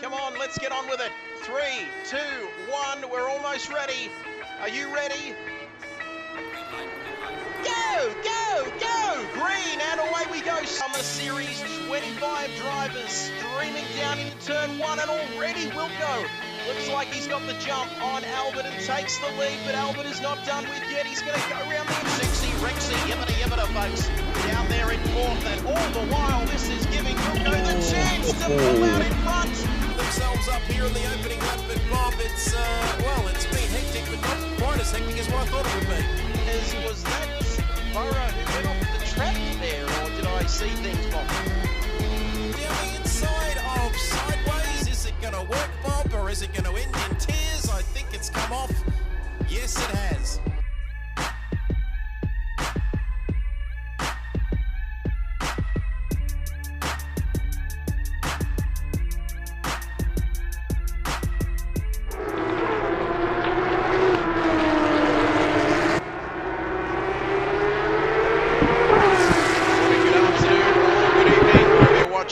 Come on, let's get on with it. 3, 2, 1, we're almost ready. Are you ready? Go, go, go! Green, and away we go. Summer Series, 25 drivers streaming down into turn 1, and already Wilco looks like he's got the jump on Albert and takes the lead, but Albert is not done with yet. He's going to go around there. Sexy, Rexy, yibbida, folks, down there in 4th, and all the while this is giving Wilco the chance to pull out in front. Themselves up here in the opening lap, but Bob, it's, well, it's been hectic, but not quite as hectic as what I thought it would be. Was that Burrow who went off the track there, or did I see things, Bob? Down the inside of Sideways, is it going to work, Bob, or is it going to end in tears? I think it's come off. Yes, it has.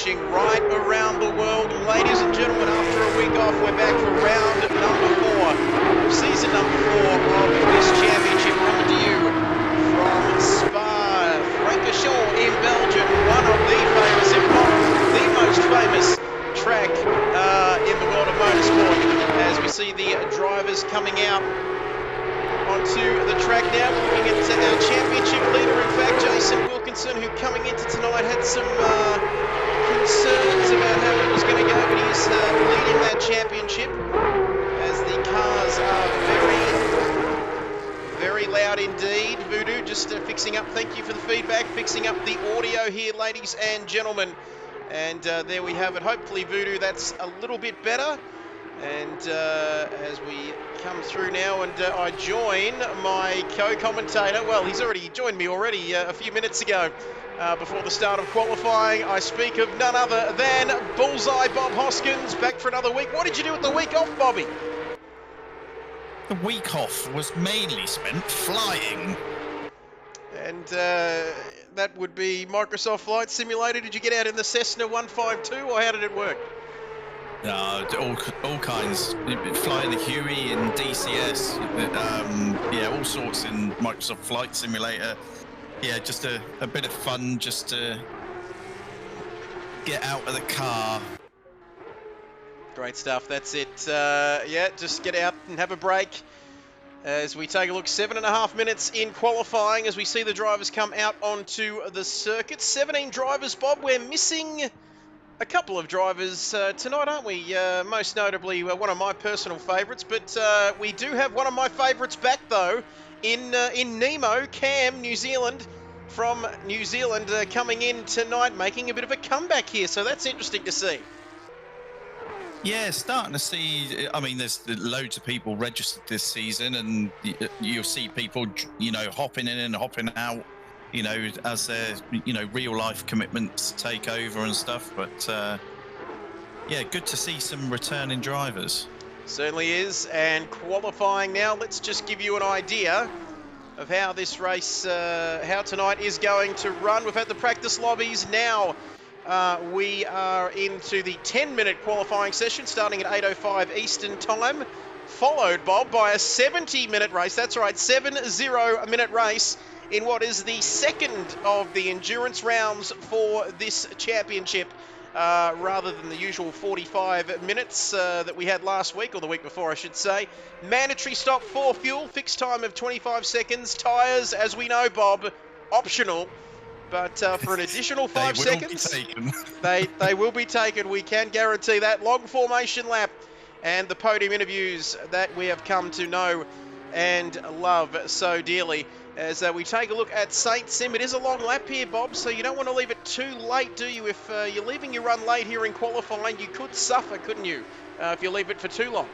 Right around the world, ladies and gentlemen, after a week off, we're back for round number 4, season number 4 of this championship, coming to you from Spa Francorchamps in Belgium, one of the famous, if not the most famous track in the world of motorsport, as we see the drivers coming out onto the track now. Looking at our championship leader, in fact, Jason Wilkinson, who coming into tonight had some concerns about how it was going to go, but he's leading that championship as the cars are very, very loud indeed. Voodoo just fixing up, thank you for the feedback, fixing up the audio here, ladies and gentlemen. And there we have it. Hopefully, Voodoo, that's a little bit better. And as we come through now, and I join my co-commentator. Well, he's already joined me already a few minutes ago before the start of qualifying. I speak of none other than Bullseye Bob Hoskins, back for another week. What did you do with the week off, Bobby? The week off was mainly spent flying. And that would be Microsoft Flight Simulator. Did you get out in the Cessna 152, or how did it work? All kinds. Flying the Huey in DCS, yeah, all sorts in Microsoft Flight Simulator. Yeah, just a bit of fun, just to get out of the car. Great stuff. That's it. Yeah, just get out and have a break. As we take a look, 7.5 minutes in qualifying as we see the drivers come out onto the circuit. 17 drivers, Bob. We're missing a couple of drivers tonight, aren't we? Most notably, one of my personal favourites, but we do have one of my favourites back, though, in Nemo, Cam, New Zealand, from New Zealand, coming in tonight, making a bit of a comeback here, so that's interesting to see. Yeah, starting to see, I mean, there's loads of people registered this season, and you'll see people, you know, hopping in and hopping out, you know, as their, you know, real life commitments take over and stuff. But yeah, good to see some returning drivers. Certainly is. And qualifying now, let's just give you an idea of how this race, how tonight is going to run. We've had the practice lobbies. Now we are into the 10-minute qualifying session starting at 8:05 Eastern time, followed, Bob, by a 70-minute race. That's right, 70-minute race in what is the second of the endurance rounds for this championship, rather than the usual 45 minutes that we had last week, or the week before, I should say. Mandatory stop for fuel, fixed time of 25 seconds. Tyres, as we know, Bob, optional, but for an additional 5 seconds, they will be taken. We can guarantee that. Long formation lap, and the podium interviews that we have come to know and love so dearly. As we take a look at St. Sim, it is a long lap here, Bob, so you don't want to leave it too late, do you? If you're leaving your run late here in qualifying, you could suffer, couldn't you, if you leave it for too long?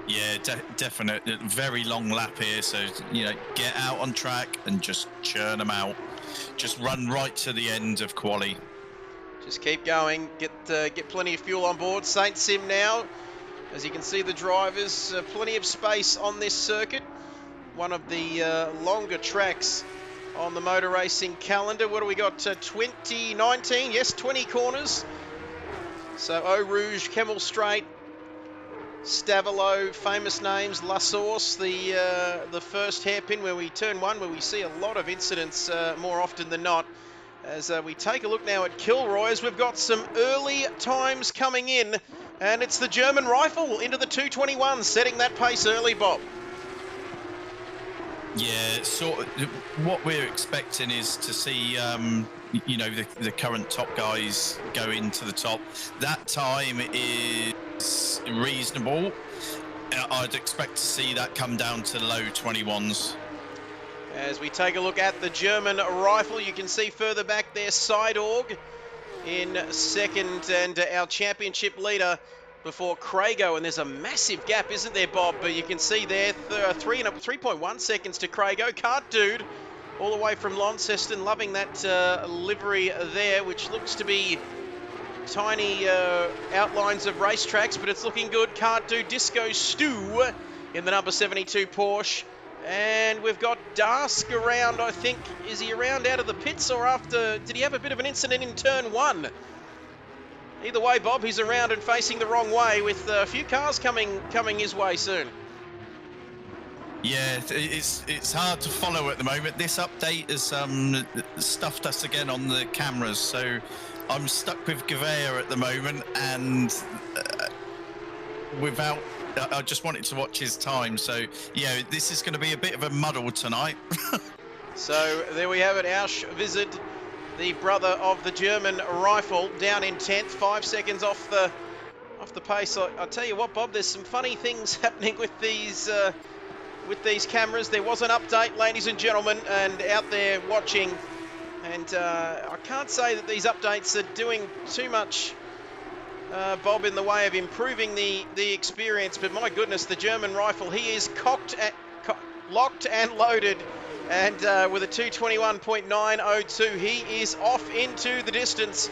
Yeah, definite. Very long lap here, so, you know, get out on track and just churn them out. Just run right to the end of quali. Just keep going, get plenty of fuel on board. St. Sim now, as you can see the drivers, plenty of space on this circuit. One of the longer tracks on the motor racing calendar. What do we got? 2019, yes, 20 corners. So Eau Rouge, Kemmel Straight, Stavelot, famous names, La Source, the first hairpin where we turn one, where we see a lot of incidents more often than not. As we take a look now at Kilroy's, we've got some early times coming in, and it's the German Rifle into the 221, setting that pace early, Bob. Yeah, so what we're expecting is to see, you know, the current top guys go into the top. That time is reasonable. I'd expect to see that come down to low 21s. As we take a look at the German Rifle, you can see further back there Seidorg in second, and our championship leader before Crago, and there's a massive gap, isn't there, Bob? But you can see there 3.1 seconds to Crago. Cart Dude all the way from Launceston, loving that livery there, which looks to be tiny outlines of racetracks, but it's looking good. Cart Dude, Disco Stew in the number 72 Porsche. And we've got Dask around, I think. Is he around out of the pits, or after? Did he have a bit of an incident in turn one? Either way, Bob, he's around and facing the wrong way, with a few cars coming his way soon. Yeah, it's hard to follow at the moment. This update has stuffed us again on the cameras, so I'm stuck with Gavea at the moment, and without... I just wanted to watch his time, so yeah, this is going to be a bit of a muddle tonight. So there we have it, Ausch Vizard, the brother of the German Rifle, down in 10th, 5 seconds off the pace. I'll tell you what, Bob, there's some funny things happening with these cameras. There was an update, ladies and gentlemen, and out there watching, and I can't say that these updates are doing too much, Bob, in the way of improving the experience, but my goodness, the German Rifle, he is locked and loaded, and with a 221.902, he is off into the distance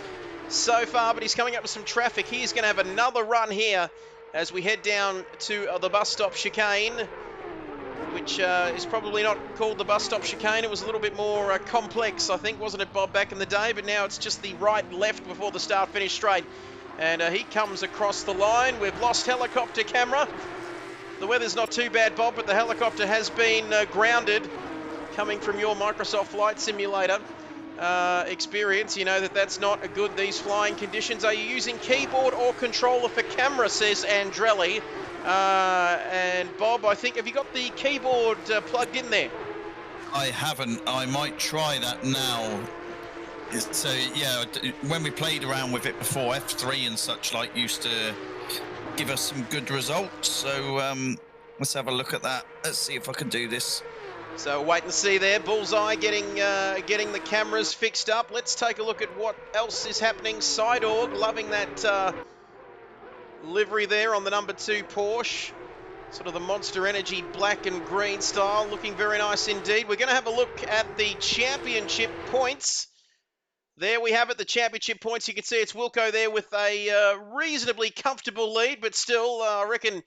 so far, but he's coming up with some traffic. He is going to have another run here as we head down to the bus stop chicane, which is probably not called the bus stop chicane. It was a little bit more complex, I think, wasn't it, Bob, back in the day? But now it's just the right, left before the start, finish straight. And he comes across the line. We've lost helicopter camera. The weather's not too bad, Bob, but the helicopter has been grounded. Coming from your Microsoft Flight Simulator experience, you know that that's not a good, these flying conditions. Are you using keyboard or controller for camera, says Andrelli. And Bob, I think, have you got the keyboard plugged in there? I haven't. I might try that now. So yeah, when we played around with it before, F3 and such like used to give us some good results. So let's have a look at that. Let's see if I can do this. So wait and see there. Bullseye getting the cameras fixed up. Let's take a look at what else is happening. Seidorg loving that livery there on the number 2 Porsche. Sort of the Monster Energy black and green style. Looking very nice indeed. We're going to have a look at the championship points. There we have it, the championship points. You can see it's Wilco there with a reasonably comfortable lead, but still, I reckon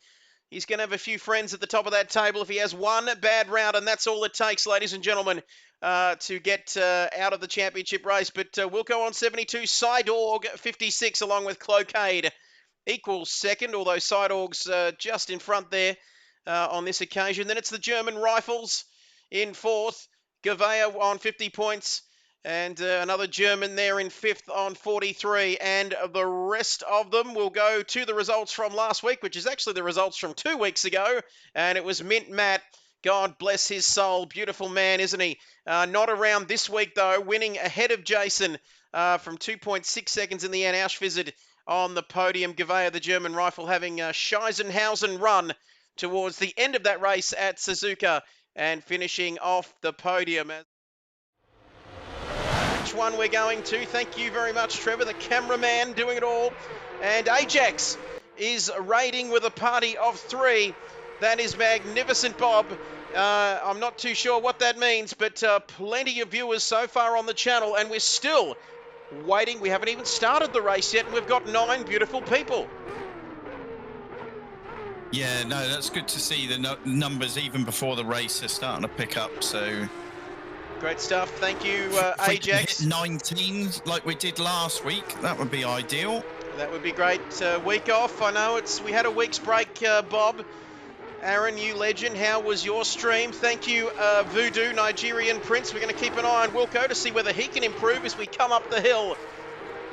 he's going to have a few friends at the top of that table if he has one bad round, and that's all it takes, ladies and gentlemen, to get out of the championship race. But Wilco on 72, Seidorg 56, along with Cloquet equals second, although Seidorg's just in front there on this occasion. Then it's the German Rifles in fourth, Gavea on 50 points, and another German there in fifth on 43. And the rest of them will go to the results from last week, which is actually the results from 2 weeks ago. And it was Mint Matt. God bless his soul. Beautiful man, isn't he? Not around this week, though. Winning ahead of Jason from 2.6 seconds in the end. Ausch Vizard on the podium. Gavea, the German Rifle, having a Scheisenhausen run towards the end of that race at Suzuka and finishing off the podium. Which one we're going to? Thank you very much, Trevor, the cameraman, doing it all. And Ajax is raiding with a party of 3. That is magnificent, Bob. I'm not too sure what that means, but plenty of viewers so far on the channel, and we're still waiting. We haven't even started the race yet, and we've got 9 beautiful people. Yeah, no, that's good to see. The numbers, even before the race, are starting to pick up, so... Great stuff. Thank you, if Ajax. We hit 19 like we did last week, that would be ideal. That would be great. Week off. I know we had a week's break, Bob. Aaron, you legend, how was your stream? Thank you, Voodoo, Nigerian Prince. We're going to keep an eye on Wilco to see whether he can improve as we come up the hill.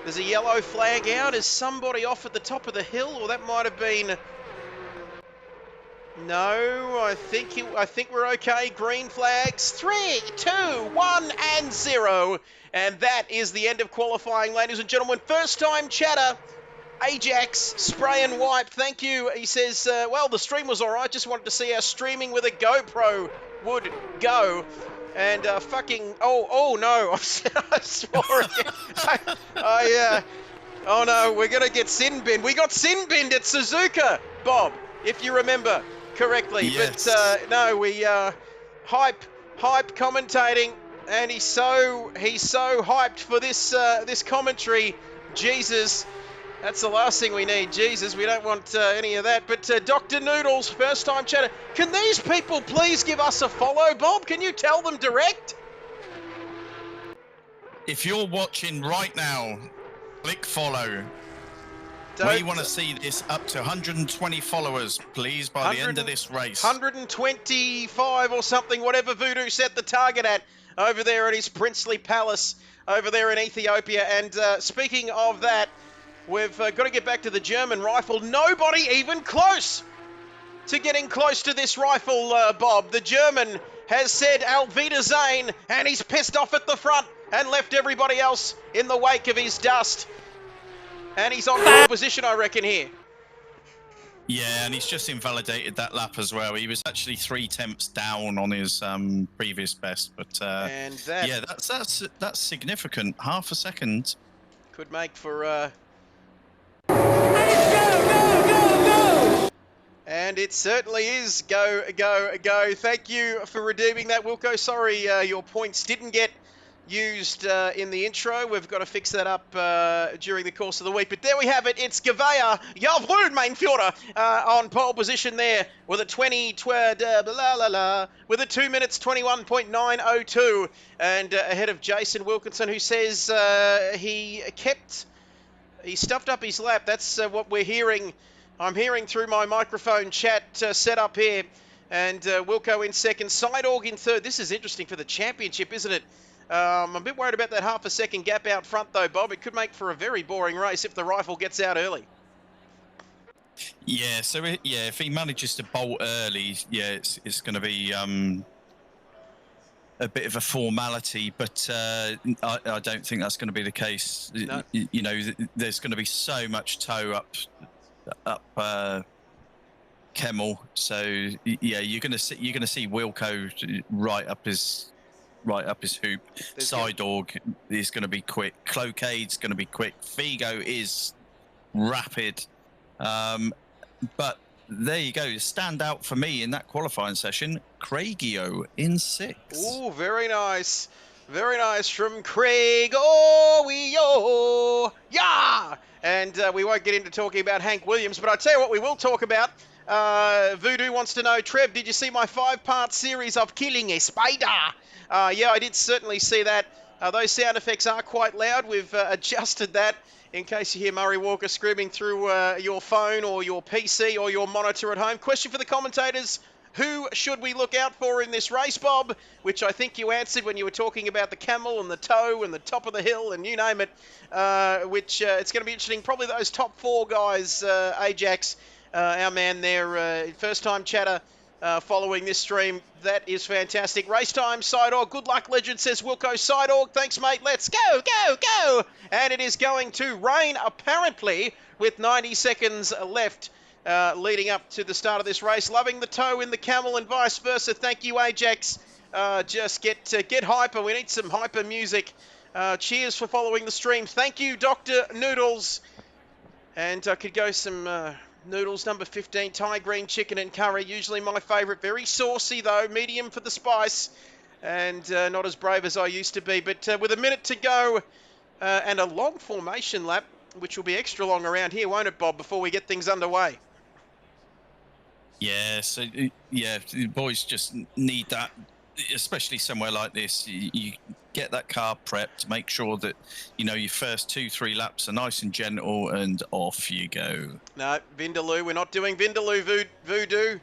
There's a yellow flag out. Is somebody off at the top of the hill? Or that might have been... No, I think we're okay. Green flags. 3, 2, 1, and 0. And that is the end of qualifying, ladies and gentlemen. First time chatter. Ajax, spray and wipe, thank you. He says, well, the stream was all right. Just wanted to see how streaming with a GoPro would go. And oh no, I swore again. Oh no, we're going to get sin binned. We got sin binned at Suzuka, Bob, if you remember correctly. Yes. But no, we hype commentating, and he's so hyped for this commentary. Jesus. That's the last thing we need, Jesus. We don't want any of that. But Dr. Noodles, first time chatter. Can these people please give us a follow, Bob? Can you tell them direct? If you're watching right now, click follow. We want to see this up to 120 followers, please, by the end of this race. 125 or something, whatever Voodoo set the target at over there at his princely palace over there in Ethiopia. And speaking of that, we've got to get back to the German rifle. Nobody even close to getting close to this rifle, Bob. The German has said Auf Wiedersehen, and he's pissed off at the front and left everybody else in the wake of his dust. And he's on pole position, I reckon, here. Yeah, and he's just invalidated that lap as well. He was actually 3 tenths down on his previous best, but and that, yeah, that's significant. Half a second could make for and it certainly is go. Thank you for redeeming that, Wilco. Sorry, your points didn't get used in the intro. We've got to fix that up during the course of the week. But there we have it. It's Gavea Jawohl, mein Führer, on pole position there with a with a 2 minutes 21.902, and ahead of Jason Wilkinson, who says he stuffed up his lap. That's what we're hearing. I'm hearing through my microphone chat set up here. And Wilco in second, Sidorg in third. This is interesting for the championship, isn't it? I'm a bit worried about that half a second gap out front, though, Bob. It could make for a very boring race if the rifle gets out early. Yeah, so if he manages to bolt early, yeah, it's going to be a bit of a formality, but I don't think that's going to be the case. No. You know, there's going to be so much tow up Kemmel, so yeah, you're going to see Wilco right up his hoop. Sidorg is going to be quick. Clocade's going to be quick. Figo is rapid. But there you go. Stand out for me in that qualifying session, Craigio in 6. Oh, very nice. Very nice from Craig. Oh, yeah! And we won't get into talking about Hank Williams, but I'll tell you what we will talk about. Voodoo wants to know, Trev, did you see my 5-part series of killing a spider? Yeah, I did certainly see that. Those sound effects are quite loud. We've adjusted that in case you hear Murray Walker screaming through your phone or your PC or your monitor at home. Question for the commentators. Who should we look out for in this race, Bob? Which I think you answered when you were talking about the camel and the toe and the top of the hill and you name it. Which it's going to be interesting. Probably those top 4 guys, Ajax, our man there, first-time chatter following this stream. That is fantastic. Race time, Sidorg. Good luck, legend, says Wilco. Sidorg, thanks, mate. Let's go, go, go. And it is going to rain, apparently, with 90 seconds left. Leading up to the start of this race. Loving the toe in the camel and vice versa. Thank you, Ajax. Just get hyper. We need some hyper music. Cheers for following the stream. Thank you, Dr. Noodles. And I could go some noodles, number 15, Thai green chicken and curry. Usually my favourite. Very saucy, though. Medium for the spice. And not as brave as I used to be. But with a minute to go and a long formation lap, which will be extra long around here, won't it, Bob, before we get things underway? Yeah, so the boys just need that, especially somewhere like this. get that car prepped, make sure that, you know, your first 2-3 laps are nice and gentle, and off you go. No, Vindaloo, we're not doing Vindaloo voodoo.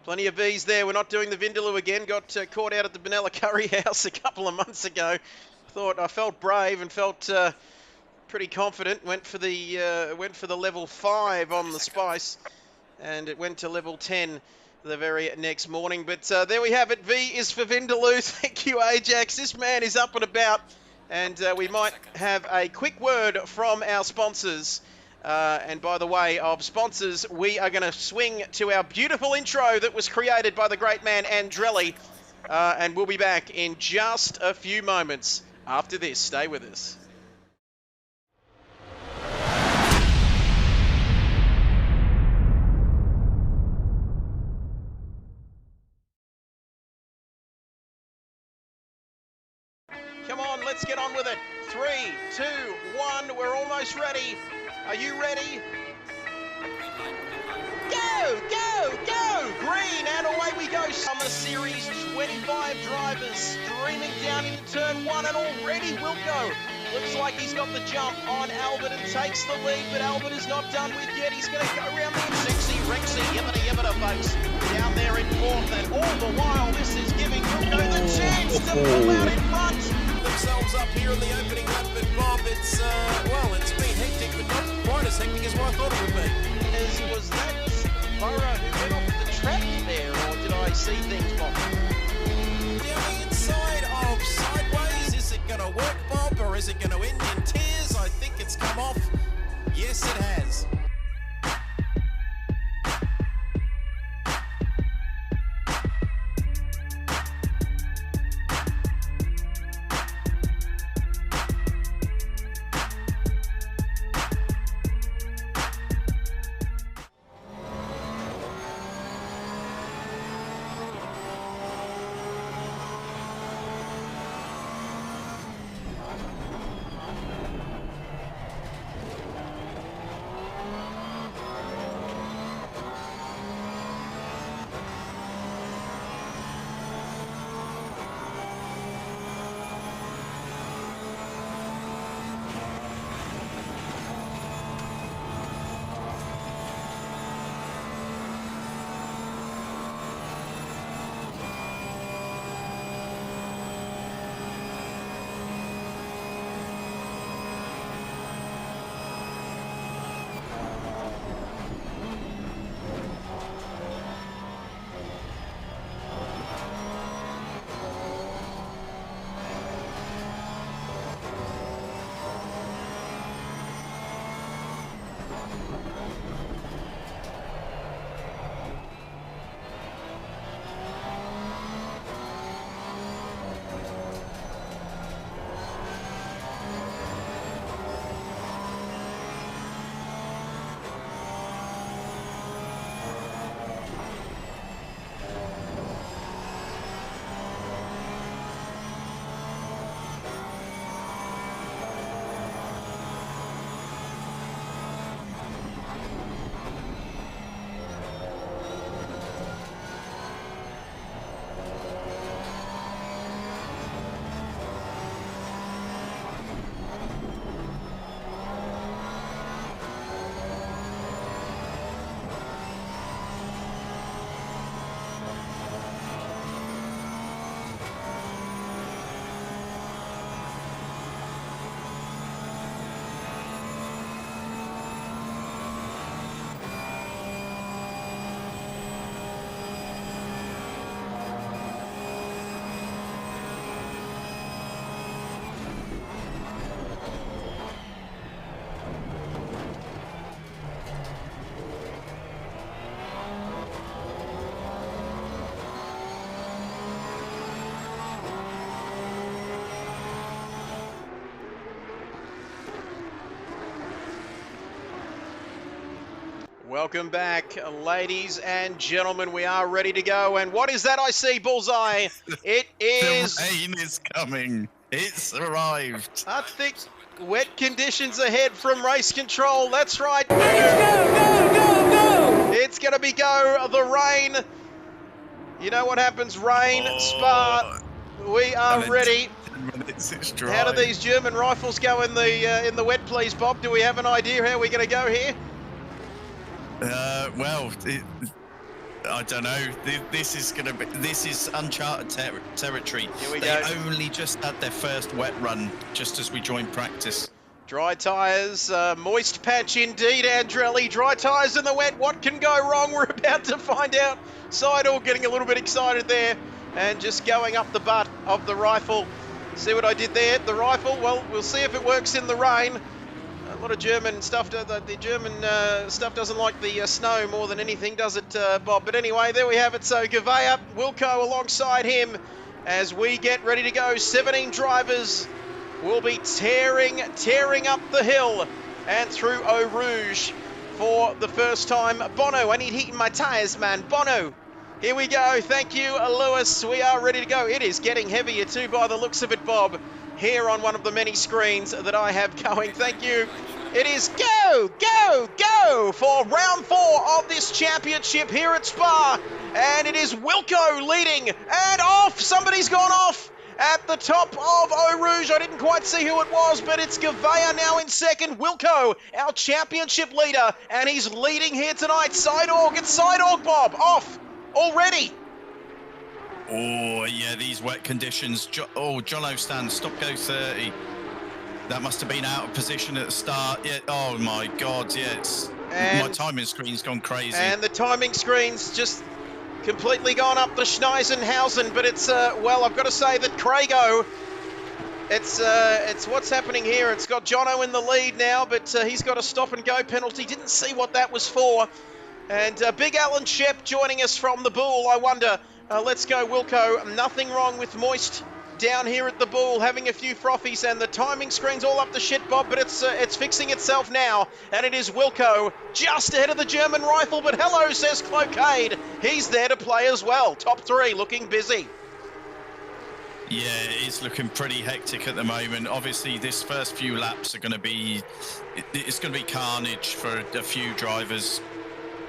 Plenty of V's there. We're not doing the Vindaloo again. Got caught out at the Benalla Curry House a couple of months ago. I felt brave and felt pretty confident. Went for the level 5 on the Spice, and it went to level 10 the very next morning. But there we have it. V is for Vindaloo. Thank you, Ajax. This man is up and about, and we might have a quick word from our sponsors. And by the way of sponsors, we are going to swing to our beautiful intro that was created by the great man Andrelli. And we'll be back in just a few moments after this. Stay with us. Come on, let's get on with it. 3, 2, 1, we're almost ready. Are you ready? Go, go, go! Green, and away we go. Summer Series, 25 drivers streaming down into turn 1, and already Wilco looks like he's got the jump on Albert and takes the lead, but Albert is not done with yet. He's going to go around the M60. Rexy, yibbida, folks, down there in 4th, and all the while this is giving Wilco the chance to pull out in front. Themselves up here in the opening lap, but Bob, it's been hectic, but not quite as hectic as what I thought it would be. Was that Burrow who went off the track there, or did I see things, Bob? Down the inside of Sideways, is it going to work, Bob, or is it going to end in tears? I think it's come off. Yes, it has. Welcome back, ladies and gentlemen. We are ready to go. And what is that I see, Bullseye? It is... The rain is coming. It's arrived. I think wet conditions ahead from race control. That's right. Go, go, go, go! It's going to be go. The rain. You know what happens? Rain, Spa. We are ready. minutes. It's dry. How do these German rifles go in the wet, please, Bob? Do we have an idea how we're going to go here? Well, I don't know. This is uncharted territory. Here we they go. only just had their first wet run just as we joined practice. Dry tyres, moist patch indeed, Andrelli. Dry tyres in the wet. What can go wrong? We're about to find out. Seidel getting a little bit excited there and just going up the butt of the rifle. See what I did there? The rifle, well, we'll see if it works in the rain. A lot of German stuff, the German stuff doesn't like the snow more than anything, does it, Bob? But anyway, there we have it. So Gavea, Wilco alongside him as we get ready to go. 17 drivers will be tearing up the hill and through Eau Rouge for the first time. Bono, I need heat in my tyres, man. Bono. Here we go. Thank you, Lewis. We are ready to go. It is getting heavier too by the looks of it, Bob, here on one of the many screens that I have going. Thank you. It is go for round 4 of this championship here at Spa. And it is Wilco leading and off. Somebody's gone off at the top of Eau Rouge. I didn't quite see who it was, but it's Gavea now in second. Wilco, our championship leader, and he's leading here tonight. Sidorg, it's Sidorg, Bob, off already. Oh, yeah, these wet conditions. John O'Stan, stop go 30. That must have been out of position at the start. Yeah. Oh, my God, yeah. My timing screen's gone crazy. And the timing screen's just completely gone up the Schneisenhausen, but it's, well, I've got to say that Crago, it's what's happening here. It's got Jono in the lead now, but he's got a stop-and-go penalty. Didn't see what that was for. And Big Alan Shep joining us from the Bull. I wonder, let's go Wilco. Nothing wrong with Moist down here at the Bull, having a few frothies, and the timing screen's all up the shit, Bob, but it's fixing itself now, and it is Wilco just ahead of the German rifle, but hello, says Cloquade. He's there to play as well. Top 3 looking busy. Yeah, it's looking pretty hectic at the moment. Obviously, this first few laps are going to be, it's going to be carnage for a few drivers.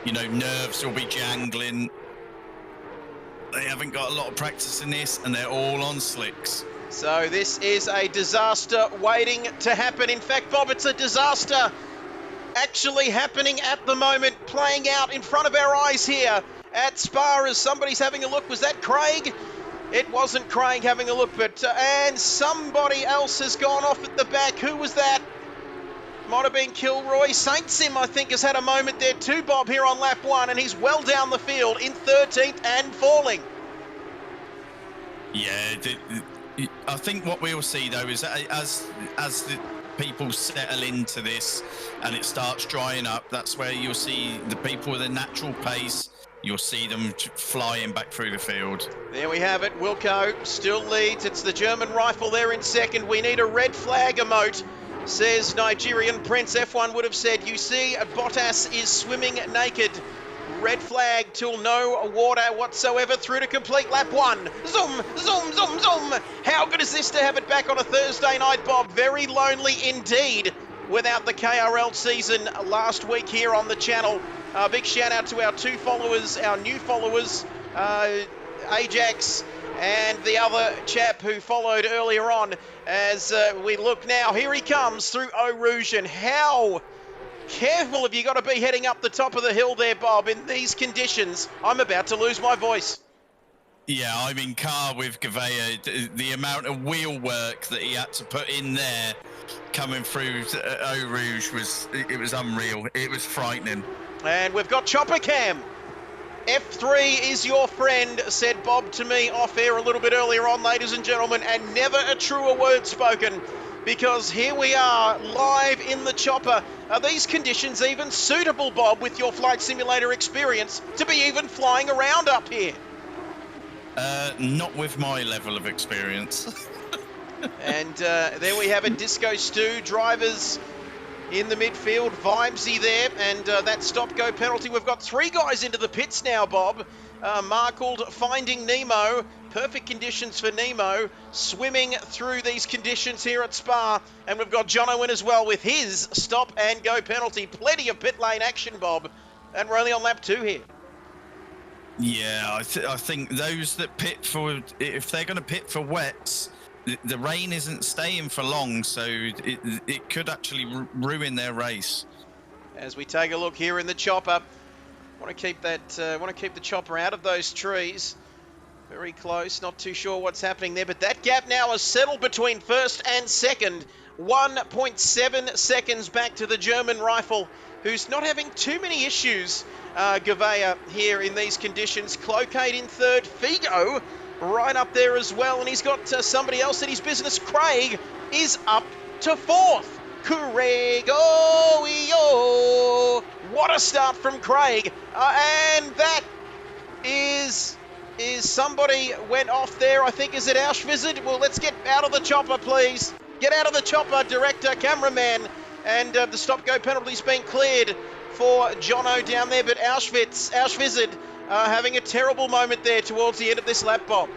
You know, nerves will be jangling. They haven't got a lot of practice in this, and they're all on slicks. So this is a disaster waiting to happen. In fact, Bob, it's a disaster actually happening at the moment, playing out in front of our eyes here at Spa as somebody's having a look. Was that Craig? It wasn't Craig having a look, but and somebody else has gone off at the back. Who was that? Might have been Kilroy. Saint Sim, I think, has had a moment there too, Bob, here on lap 1, and he's well down the field in 13th and falling. Yeah, I think what we'll see, though, is as the people settle into this and it starts drying up, that's where you'll see the people with a natural pace. You'll see them flying back through the field. There we have it. Wilco still leads. It's the German rifle there in second. We need a red flag emote, says Nigerian Prince. F1 would have said, you see, Bottas is swimming naked. Red flag till no water whatsoever through to complete lap 1. Zoom, zoom, zoom, zoom. How good is this to have it back on a Thursday night, Bob? Very lonely indeed without the KRL season last week here on the channel. Big shout out to our 2 followers, our new followers, Ajax and the other chap who followed earlier on. As we look now, here he comes through Eau Rouge, and how careful have you got to be heading up the top of the hill there, Bob, in these conditions? I'm about to lose my voice. Yeah, I'm in car with Gavea. The amount of wheel work that he had to put in there coming through Eau Rouge was unreal. It was frightening. And we've got Chopper Cam. F3 is your friend, said Bob to me off air a little bit earlier on, ladies and gentlemen, and never a truer word spoken, because here we are live in the chopper. Are these conditions even suitable, Bob, with your flight simulator experience, to be even flying around up here? Not with my level of experience. And there we have it, Disco Stu, drivers in the midfield, Vibesy there, and that stop-go penalty. We've got 3 guys into the pits now, Bob. Markled finding Nemo. Perfect conditions for Nemo, swimming through these conditions here at Spa. And we've got Jono in as well with his stop-and-go penalty. Plenty of pit lane action, Bob. And we're only on lap 2 here. Yeah, I think those that pit for, if they're going to pit for wets, the rain isn't staying for long, so it could actually ruin their race. As we take a look here in the chopper, want to keep the chopper out of those trees. Very close, not too sure what's happening there, but that gap now has settled between first and second. 1.7 seconds back to the German rifle, who's not having too many issues, Gouveia, here in these conditions. Cloquet in third, Figo right up there as well, and he's got somebody else in his business. Craig is up to fourth. Craig, oh, what a start from Craig, and that is somebody went off there. I think, is it Auschwitz? Well, let's get out of the chopper, please. Get out of the chopper, director, cameraman. And the stop-go penalty's been cleared for Jono down there. But Auschwitz having a terrible moment there towards the end of this lap, Bob.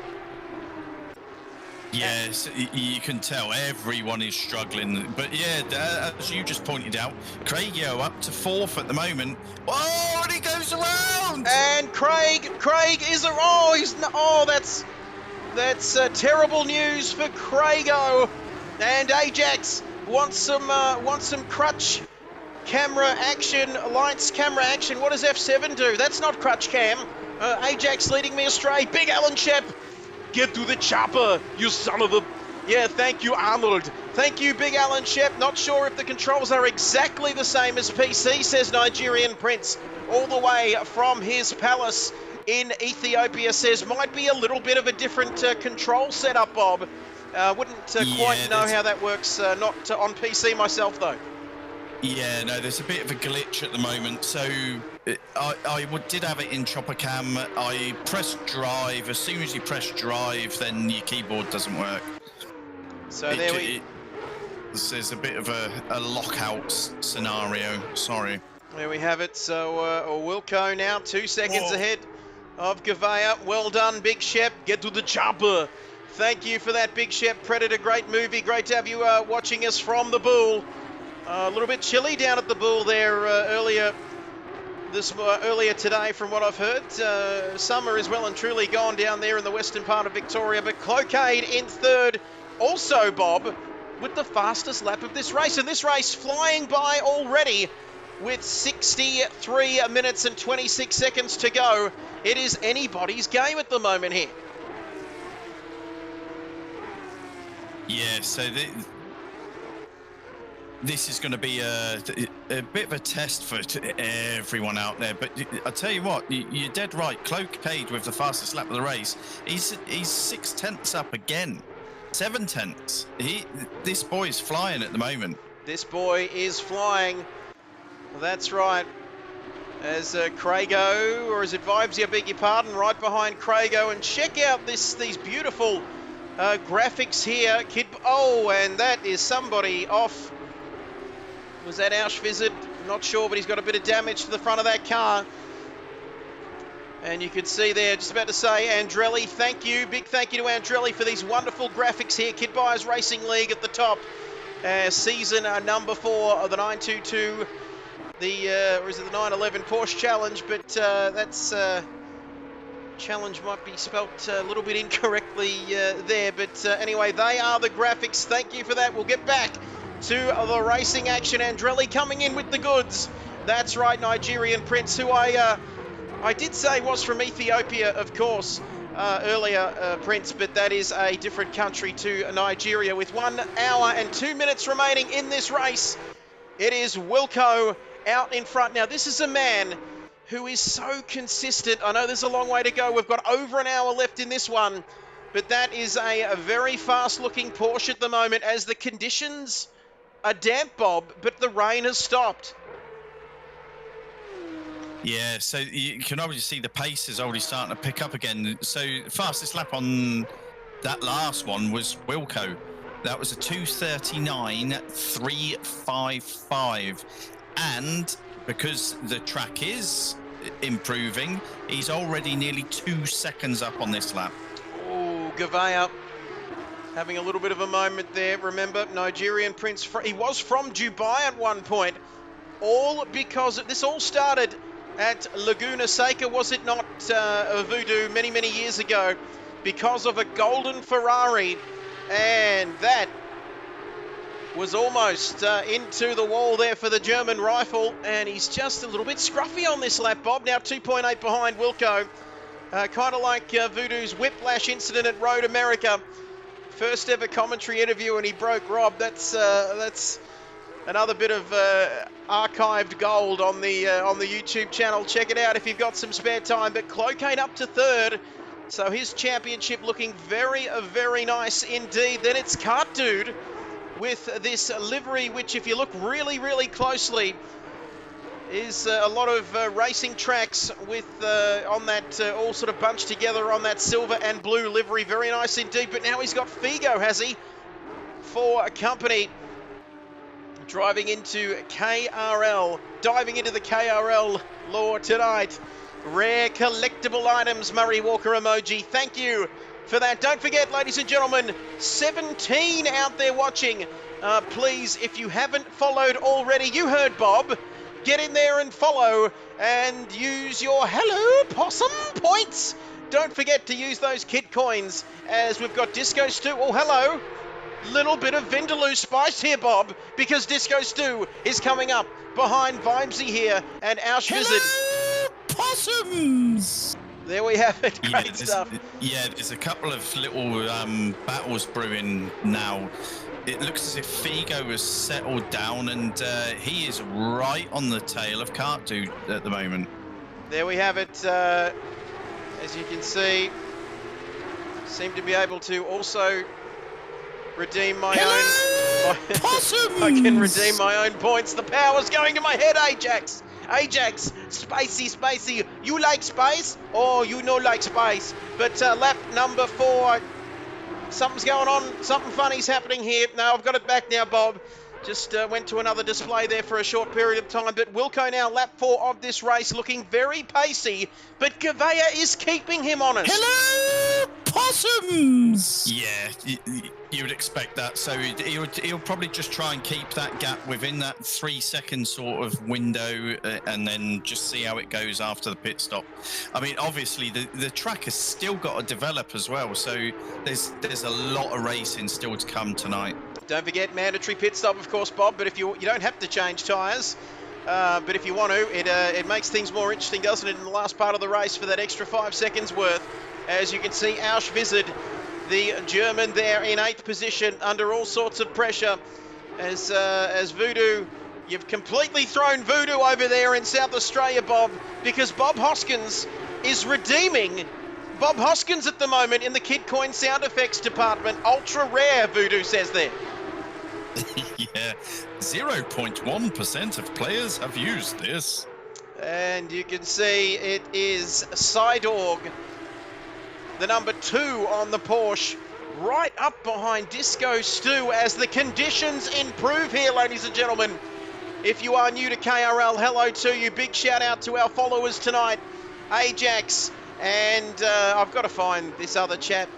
Yes, you can tell everyone is struggling. But yeah, as you just pointed out, Craigio up to fourth at the moment. Oh, and he goes around! And Craig is that's terrible news for Craigo. And Ajax wants some crutch camera action, lights camera action. What does F7 do? That's not crutch cam. Ajax leading me astray. Big Alan Shep. Get to the chopper, you son of a... Yeah, thank you, Arnold. Thank you, Big Alan Shep. Not sure if the controls are exactly the same as PC, says Nigerian Prince. All the way from his palace in Ethiopia, says might be a little bit of a different control setup, Bob. Wouldn't quite know how that works, not on PC myself, though. Yeah, no, there's a bit of a glitch at the moment. So I did have it in chopper cam. I pressed drive. As soon as you press drive, then your keyboard doesn't work. So there's a bit of a lockout scenario. Sorry. There we have it. So Wilco now 2 seconds ahead of Gouveia. Well done, Big Shep. Get to the chopper. Thank you for that, Big Shep. Predator, great movie. Great to have you watching us from the Bull. A little bit chilly down at the Bull there earlier today, from what I've heard. Summer is well and truly gone down there in the western part of Victoria. But Cloquet in third, also Bob, with the fastest lap of this race. And this race flying by already with 63 minutes and 26 seconds to go. It is anybody's game at the moment here. Yeah, so this is going to be a bit of a test for everyone out there. But I tell you what, you're dead right. Cloquet with the fastest lap of the race. He's 6/10 up again. 7/10. This boy is flying at the moment. This boy is flying. That's right. As Craigo, or is it Vibesy, I beg your pardon, right behind Craigo. And check out these beautiful graphics here. And that is somebody off. Was that Auschwitz? Not sure, but he's got a bit of damage to the front of that car. And you can see there, just about to say, Andrelli, thank you. Big thank you to Andrelli for these wonderful graphics here. Kid Buyers Racing League at the top. Season number 4 of the 922. Or is it the 911 Porsche Challenge? But that's... challenge might be spelt a little bit incorrectly there. But anyway, they are the graphics. Thank you for that. We'll get back to the racing action. Andrelli coming in with the goods. That's right, Nigerian Prince, who I did say was from Ethiopia, of course, earlier, Prince, but that is a different country to Nigeria. With 1 hour and 2 minutes remaining in this race, it is Wilco out in front. Now, this is a man who is so consistent. I know there's a long way to go. We've got over an hour left in this one, but that is a very fast-looking Porsche at the moment, as the conditions are damp, Bob, but the rain has stopped. Yeah, so you can already see the pace is already starting to pick up again. So fastest lap on that last one was Wilco. That was a 2:39.355. And because the track is improving, he's already nearly 2 seconds up on this lap. Oh, Gouveia having a little bit of a moment there. Remember, Nigerian Prince, he was from Dubai at one point. All because this all started at Laguna Seca, was it not, Voodoo, many, many years ago, because of a golden Ferrari And that was almost into the wall there for the German rifle. And he's just a little bit scruffy on this lap, Bob. Now 2.8 behind Wilco. Kind of like Voodoo's whiplash incident at Road America. First ever commentary interview and he broke Rob. That's another bit of archived gold on the YouTube channel. Check it out if you've got some spare time. But Clocane up to third. So his championship looking very, very nice indeed. Then it's Kart Dude with this livery, which if you look really, really closely, is a lot of racing tracks with on that all sort of bunched together on that silver and blue livery. Very nice indeed. But now he's got Figo, has he, for a company. Driving into KRL, diving into the KRL lore tonight. Rare collectible items, Murray Walker emoji. Thank you for that. Don't forget, ladies and gentlemen, 17 out there watching. Please, if you haven't followed already, you heard Bob. Get in there and follow and use your Hello Possum points. Don't forget to use those kit coins as we've got Disco Stew. Oh, hello. Little bit of Vindaloo spice here, Bob, because Disco Stew is coming up behind Vibesy here and Auschwitz. Possums! There we have it. Great stuff. Yeah, there's a couple of little battles brewing now. It looks as if Figo has settled down and he is right on the tail of Kart Dude at the moment. There we have it. As you can see, seem to be able to also redeem my own. I can redeem my own points. The power's going to my head, Ajax. Ajax, spicey. You like spice? Oh, you know like spice. But lap number 4. Something's going on. Something funny's happening here. No, I've got it back now, Bob. Just went to another display there for a short period of time. But Wilco now, lap 4 of this race, looking very pacey. But Gavea is keeping him honest. Hello, Possums! Yeah, you would expect that. So he'll probably just try and keep that gap within that 3-second sort of window and then just see how it goes after the pit stop. I mean, obviously, the track has still got to develop as well. So there's a lot of racing still to come tonight. Don't forget mandatory pit stop, of course, Bob, but if you don't have to change tyres, but if you want to, it makes things more interesting, doesn't it, in the last part of the race for that extra 5 seconds worth. As you can see, Auschwitz, the German there in 8th position under all sorts of pressure as Voodoo, you've completely thrown Voodoo over there in South Australia, Bob, because Bob Hoskins is redeeming Bob Hoskins at the moment in the Kid Coin sound effects department. Ultra rare, Voodoo says there. Yeah, 0.1% of players have used this. And you can see it is Sidorg, the number 2 on the Porsche, right up behind Disco Stew as the conditions improve here, ladies and gentlemen. If you are new to KRL, hello to you. Big shout out to our followers tonight. Ajax, and I've got to find this other chap.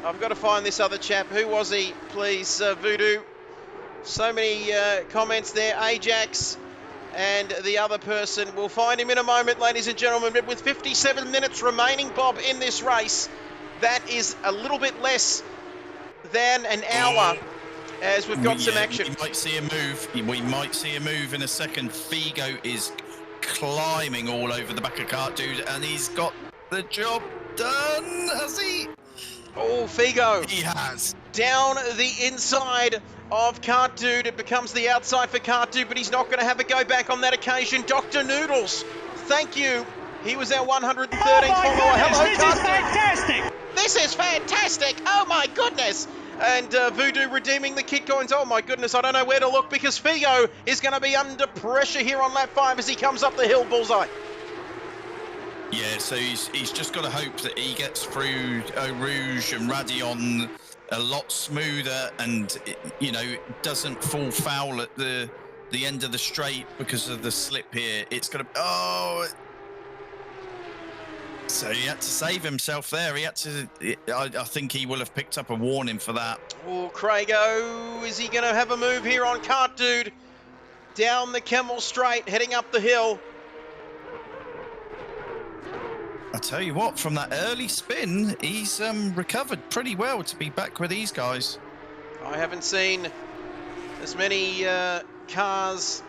Who was he, please, Voodoo? So many comments there. Ajax and the other person. We'll find him in a moment, ladies and gentlemen. But with 57 minutes remaining, Bob, in this race, that is a little bit less than an hour as we've got some action. We might see a move. We might see a move in a second. Figo is climbing all over the back of Kart Dude, and he's got the job done, has he? Oh, Figo. He has. Down the inside of Kart Dude. It becomes the outside for Kart Dude, but he's not going to have a go back on that occasion. Dr. Noodles, thank you. He was our 113th follower. Hello, this Kart is fantastic. This is fantastic. Oh, my goodness. And Voodoo redeeming the kit coins. Oh, my goodness. I don't know where to look because Figo is going to be under pressure here on lap 5 as he comes up the hill. Bullseye. Yeah, so he's just got to hope that he gets through Eau Rouge and Radion a lot smoother and, you know, doesn't fall foul at the end of the straight because of the slip here. It's going to... Oh... So he had to save himself there. He had to... I think he will have picked up a warning for that. Oh, Craigo, is he going to have a move here on Kart Dude? Down the Kemmel Straight, heading up the hill. I tell you what, from that early spin, he's recovered pretty well to be back with these guys. I haven't seen as many cars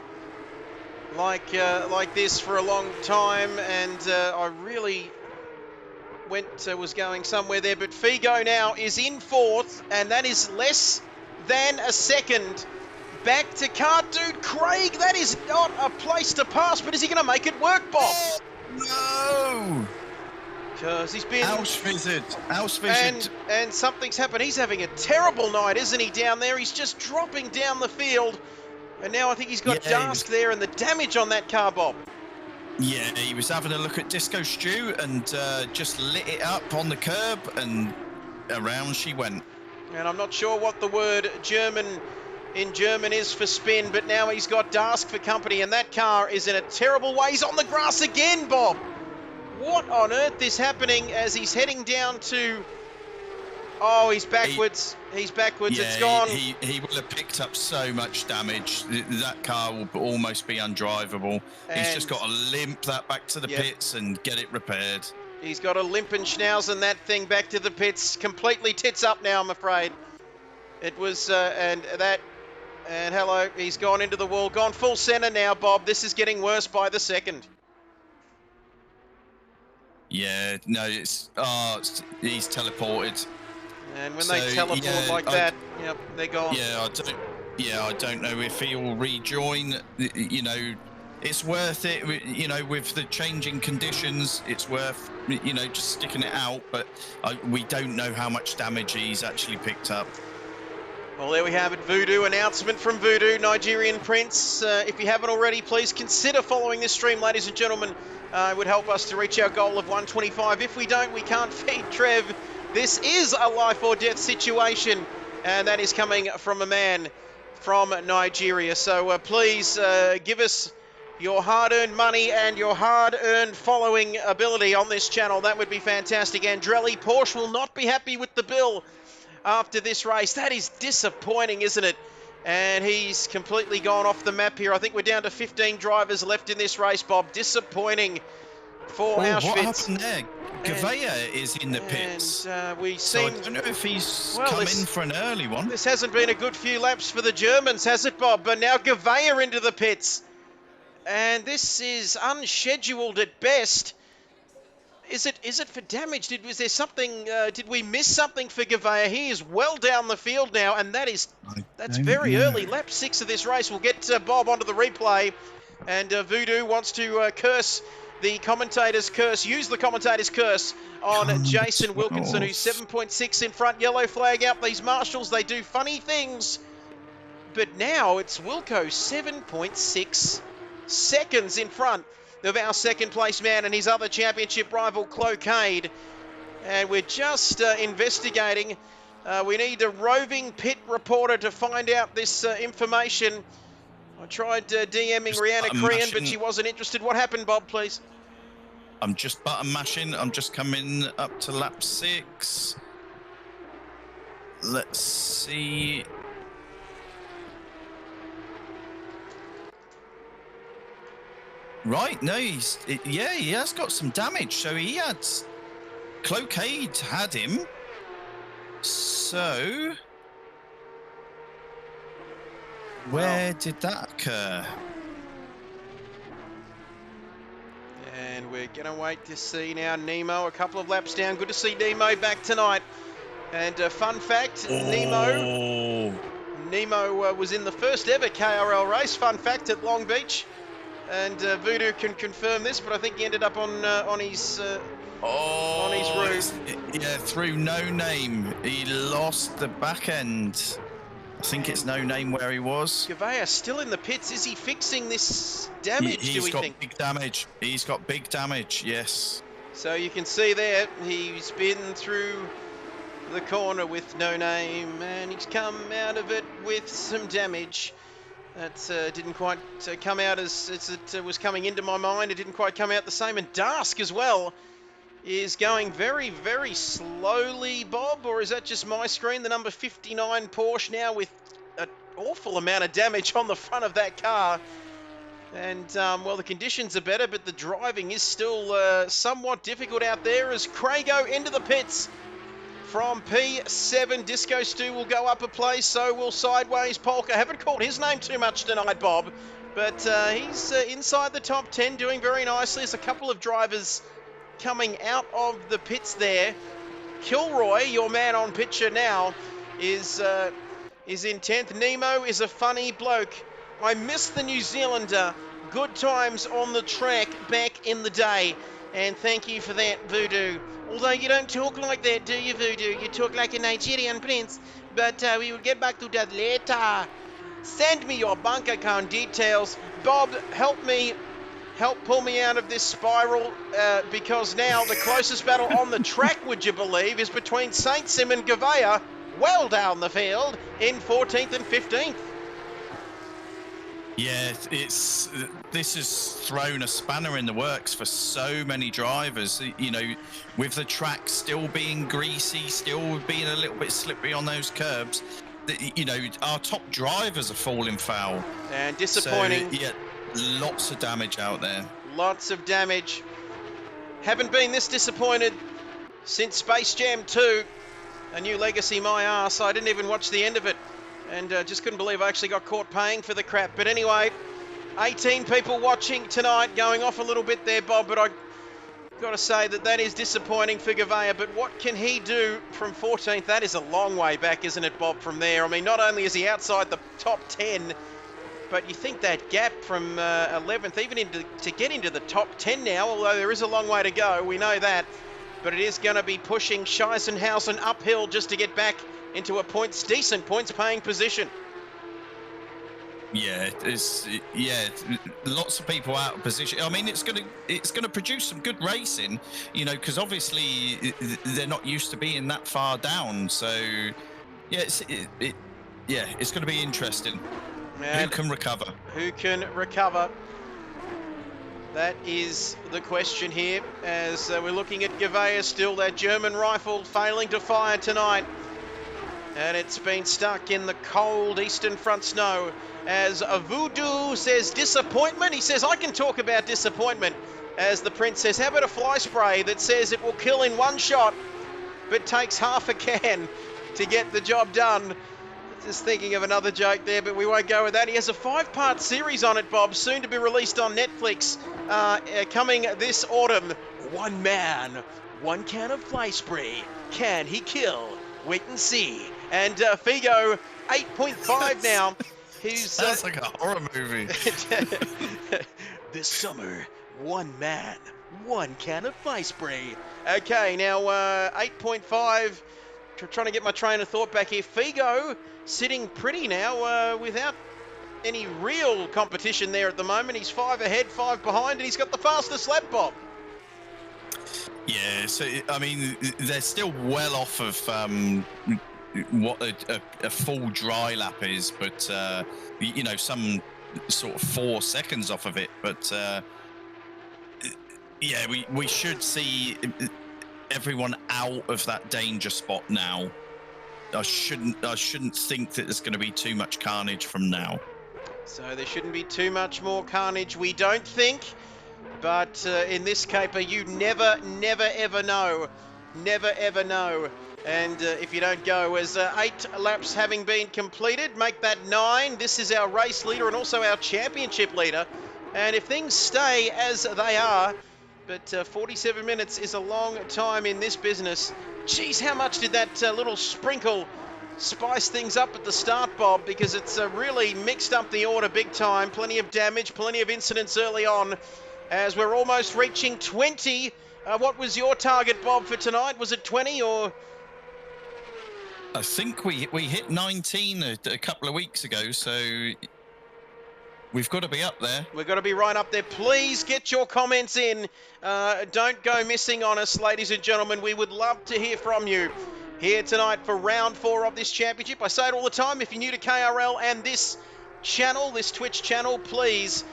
like this for a long time, and I really was going somewhere there. But Figo now is in fourth, and that is less than a second. Back to Kart Dude Craig. That is not a place to pass, but is he going to make it work, Bob? No! Because he's been... Ausvisited. And something's happened. He's having a terrible night, isn't he, down there? He's just dropping down the field. And now I think he's got Dask there, and the damage on that car, Bob. Yeah, he was having a look at Disco Stew and just lit it up on the curb, and around she went. And I'm not sure what the word in German is for spin, but now he's got Dask for company, and that car is in a terrible way. He's on the grass again, Bob. What on earth is happening as he's heading down to... Oh, he's backwards. He's backwards. Yeah, it's gone. He will have picked up so much damage. That car will almost be undrivable. He's just got to limp that back to the pits and get it repaired. He's got to limp and schnauzen that thing back to the pits. Completely tits up now, I'm afraid. It was, and hello, he's gone into the wall. Gone full centre now, Bob. This is getting worse by the second. Yeah, no, he's teleported. And when they teleport that, yep, they're gone. Yeah, I don't know if he'll rejoin. You know, it's worth it. You know, with the changing conditions, it's worth, you know, just sticking it out. But we don't know how much damage he's actually picked up. Well, there we have it. Voodoo announcement from Voodoo, Nigerian Prince. If you haven't already, please consider following this stream, ladies and gentlemen. It would help us to reach our goal of 125. If we don't, we can't feed Trev. This is a life or death situation, and that is coming from a man from Nigeria. So please give us your hard-earned money and your hard-earned following ability on this channel. That would be fantastic. Andrelli, Porsche will not be happy with the bill after this race. That is disappointing, isn't it? And he's completely gone off the map here. I think we're down to 15 drivers left in this race, Bob. Disappointing for Auschwitz. What happened there? Gavea is in the pits. So I don't know if he's come in for an early one. This hasn't been a good few laps for the Germans, has it, Bob? But now Gavea into the pits. And this is unscheduled at best. Is it for damage? Was there something? Did we miss something for Gavea? He is well down the field now, and that's very early. Lap 6 of this race. We'll get Bob onto the replay, and Voodoo wants to curse the commentator's curse. Use the commentator's curse on Jason Wilkinson, who's 7.6 in front. Yellow flag out. These marshals, they do funny things, but now it's Wilco 7.6 seconds in front of our second place man and his other championship rival, Cloquet. And we're just investigating. We need a roving pit reporter to find out this information. I tried DMing Rihanna Korean, but she wasn't interested. What happened, Bob, please? I'm just button mashing. I'm just coming up to lap 6. Let's see. Right, no, he has got some damage. So he had... Cloquet had him. So... Where did that occur? And we're going to wait to see now Nemo a couple of laps down. Good to see Nemo back tonight. And fun fact, Nemo was in the first ever KRL race. Fun fact, at Long Beach. And Voodoo can confirm this, but I think he ended up on his route. Yeah, through No Name. He lost the back end. I think it's No Name where he was. Gavea still in the pits. Is he fixing this damage, do we think? He's got big damage. He's got big damage, yes. So you can see there, he's been through the corner with No Name, and he's come out of it with some damage. That didn't quite come out as it was coming into my mind. It didn't quite come out the same. And Dask as well is going very, very slowly, Bob, or is that just my screen? The number 59 Porsche now with an awful amount of damage on the front of that car. And, well, the conditions are better, but the driving is still somewhat difficult out there as Craigo into the pits from P7. Disco Stu will go up a place, so will Sideways Polka. Haven't called his name too much tonight, Bob, but he's inside the top 10, doing very nicely. There's a couple of drivers coming out of the pits there. Kilroy, your man on picture now, is in 10th. Nemo is a funny bloke. I miss the New Zealander. Good times on the track back in the day. And thank you for that, Voodoo. Although you don't talk like that, do you, Voodoo? You talk like a Nigerian prince. But we will get back to that later. Send me your bank account details. Bob, help pull me out of this spiral, because now the closest battle on the track, would you believe, is between St. Sim and Gouveia, well down the field in 14th and 15th. Yeah, this has thrown a spanner in the works for so many drivers. You know, with the track still being greasy, still being a little bit slippery on those curbs, you know, our top drivers are falling foul. And disappointing. So, yeah, lots of damage out there. Lots of damage. Haven't been this disappointed since Space Jam 2. A New Legacy, my arse. I didn't even watch the end of it. And just couldn't believe I actually got caught paying for the crap. But anyway, 18 people watching tonight, going off a little bit there, Bob. But I got to say that is disappointing for Gouveia. But what can he do from 14th? That is a long way back, isn't it, Bob, from there? I mean, not only is he outside the top 10, but you think that gap from 11th, even to get into the top 10 now, although there is a long way to go, we know that. But it is going to be pushing Scheisenhausen uphill just to get back into a decent points-paying position. Yeah, lots of people out of position. I mean, it's gonna produce some good racing, you know, because obviously they're not used to being that far down. So, yeah, it's going to be interesting. And who can recover? Who can recover? That is the question here, as we're looking at Gouveia still, that German rifle failing to fire tonight. And it's been stuck in the cold eastern front snow. As Voodoo says disappointment, he says, I can talk about disappointment. As the Prince says, how about a fly spray that says it will kill in one shot, but takes half a can to get the job done. Just thinking of another joke there, but we won't go with that. He has a 5-part series on it, Bob, soon to be released on Netflix, coming this autumn. One man, one can of fly spray. Can he kill? Wait and see. And Figo, 8.5 now. Sounds like a horror movie. This summer, one man, one can of fly spray. Okay, now 8.5. Trying to get my train of thought back here. Figo sitting pretty now without any real competition there at the moment. He's 5 ahead, 5 behind, and he's got the fastest lap, Bob. Yeah, so, I mean, they're still well off of what a full dry lap is, but, you know, some sort of 4 seconds off of it. But, yeah, we should see everyone out of that danger spot now. I shouldn't think that there's going to be too much carnage from now. So there shouldn't be too much more carnage, we don't think. But in this caper, you never, ever know. Never, ever know. And if you don't go, as 8 laps having been completed, make that 9. This is our race leader and also our championship leader. And if things stay as they are, but 47 minutes is a long time in this business. Geez, how much did that little sprinkle spice things up at the start, Bob? Because it's really mixed up the order big time. Plenty of damage, plenty of incidents early on. As we're almost reaching 20. What was your target, Bob, for tonight? Was it 20 or? I think we hit 19 a couple of weeks ago, so we've got to be up there. We've got to be right up there. Please get your comments in. Don't go missing on us, ladies and gentlemen. We would love to hear from you here tonight for round 4 of this championship. I say it all the time. If you're new to KRL and this channel, this Twitch channel, please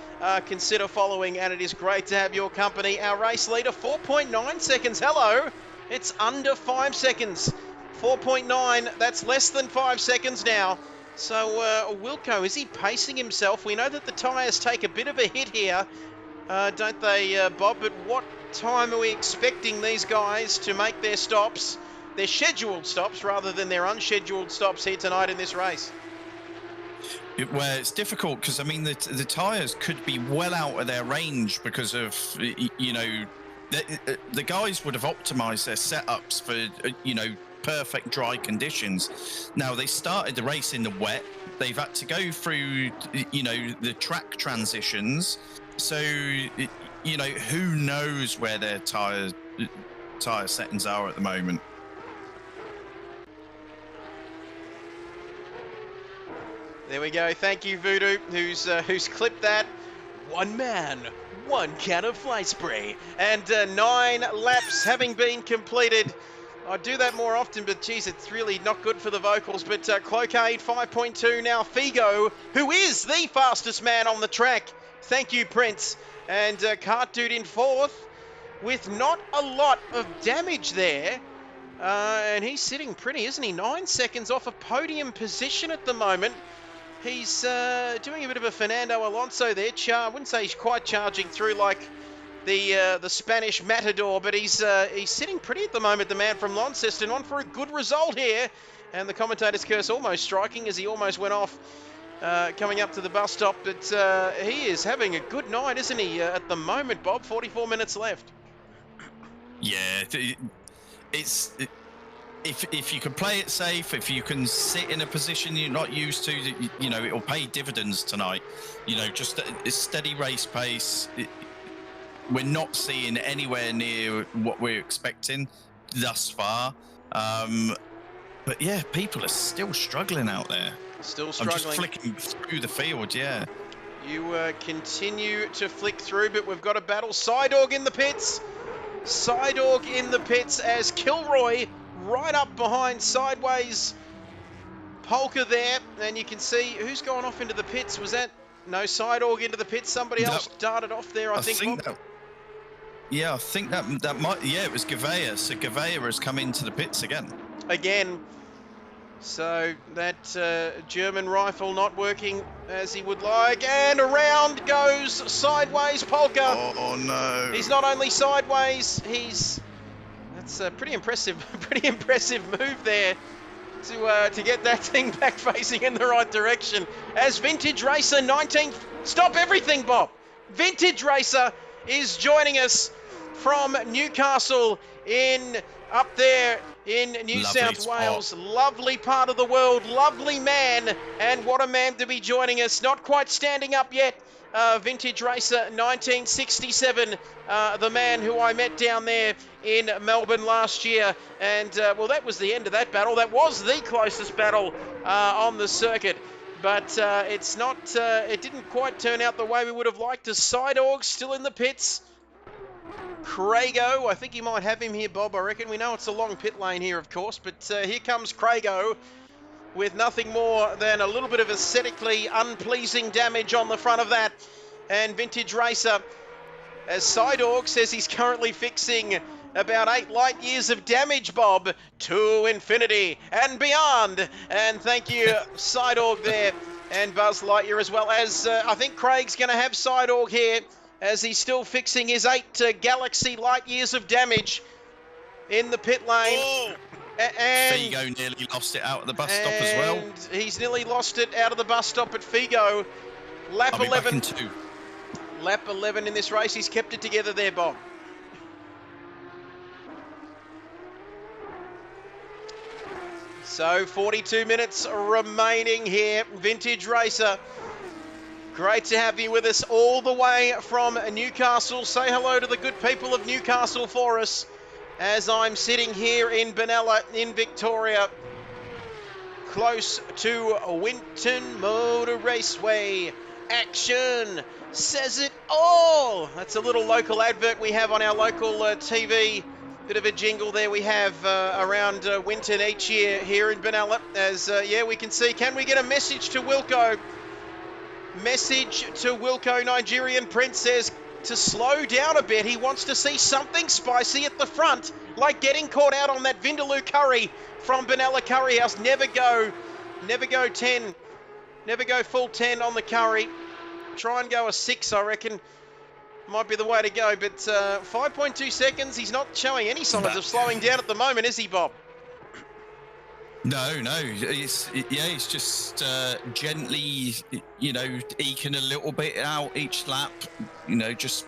consider following, and it is great to have your company. Our race leader, 4.9 seconds. Hello. It's under 5 seconds. 4.9. That's less than 5 seconds now. So Wilco, is he pacing himself? We know that the tyres take a bit of a hit here, don't they, Bob? But what time are we expecting these guys to make their stops? their scheduled stops rather than their unscheduled stops here tonight in this race. Where it's difficult because, I mean, the tyres could be well out of their range because of, you know, the guys would have optimised their setups for, you know, perfect dry conditions. Now, they started the race in the wet. They've had to go through, you know, the track transitions. So, you know, who knows where their tyre settings are at the moment. There we go. Thank you, Voodoo, who's clipped that. One man, one can of fly spray, and 9 laps having been completed. I do that more often, but geez, it's really not good for the vocals. But Cloakade 5.2 now. Figo, who is the fastest man on the track. Thank you, Prince. And Cart Dude in 4th with not a lot of damage there. And he's sitting pretty, isn't he? 9 seconds off a podium position at the moment. He's doing a bit of a Fernando Alonso there. I wouldn't say he's quite charging through like the Spanish Matador, but he's sitting pretty at the moment, the man from Launceston, on for a good result here. And the commentator's curse almost striking as he almost went off coming up to the bus stop. But he is having a good night, isn't he, at the moment, Bob? 44 minutes left. Yeah, if you can play it safe, if you can sit in a position you're not used to, you know, it'll pay dividends tonight. You know, just a steady race pace. We're not seeing anywhere near what we're expecting thus far. But yeah, people are still struggling out there. Still struggling. I'm just flicking through the field, yeah. You continue to flick through, but we've got a battle. Psydog in the pits. Psydog in the pits as Kilroy right up behind Sideways Polka there, and you can see who's gone off into the pits. Was that no Psydog into the pits? Somebody else darted off there, I think that, yeah, I think that might, yeah, it was Gavea. So Gavea has come into the pits again. So that German rifle not working as he would like, and around goes Sideways Polka. Oh no! He's not only sideways, that's a pretty impressive move there to get that thing back facing in the right direction. As Vintage Racer 19th, stop everything, Bob. Vintage Racer is joining us from Newcastle up there in New South Wales. Lovely part of the world, lovely man, and what a man to be joining us. Not quite standing up yet. Vintage Racer 1967, the man who I met down there in Melbourne last year. And, well, that was the end of that battle. That was the closest battle on the circuit. But it didn't quite turn out the way we would have liked. As Psydog still in the pits. Craigo, I think you might have him here, Bob, I reckon. We know it's a long pit lane here, of course. But here comes Craigo, with nothing more than a little bit of aesthetically unpleasing damage on the front of that. And Vintage Racer, as Psydog says he's currently fixing about 8 light years of damage, Bob, to infinity and beyond. And thank you, Psydog there, and Buzz Lightyear as well. As I think Craig's going to have Psydog here, as he's still fixing his 8 galaxy light years of damage in the pit lane. Oh. And Figo nearly lost it out at the bus stop as well. He's nearly lost it out of the bus stop at Figo. Lap 11. Lap 11 in this race. He's kept it together there, Bob. So 42 minutes remaining here. Vintage Racer. Great to have you with us all the way from Newcastle. Say hello to the good people of Newcastle for us, as I'm sitting here in Benalla in Victoria, close to Winton Motor Raceway. Action says it all. That's a little local advert we have on our local TV. Bit of a jingle there we have around Winton each year here in Benalla. As, yeah, we can see. Can we get a message to Wilco? Message to Wilco. Nigerian Prince says to slow down a bit. He wants to see something spicy at the front, like getting caught out on that Vindaloo curry from Benalla Curry House. Never go 10. Never go full 10 on the curry. Try and go a 6, I reckon. Might be the way to go, but 5.2 seconds. He's not showing any signs of slowing down at the moment, is he, Bob? No, it's just gently, eking a little bit out each lap, just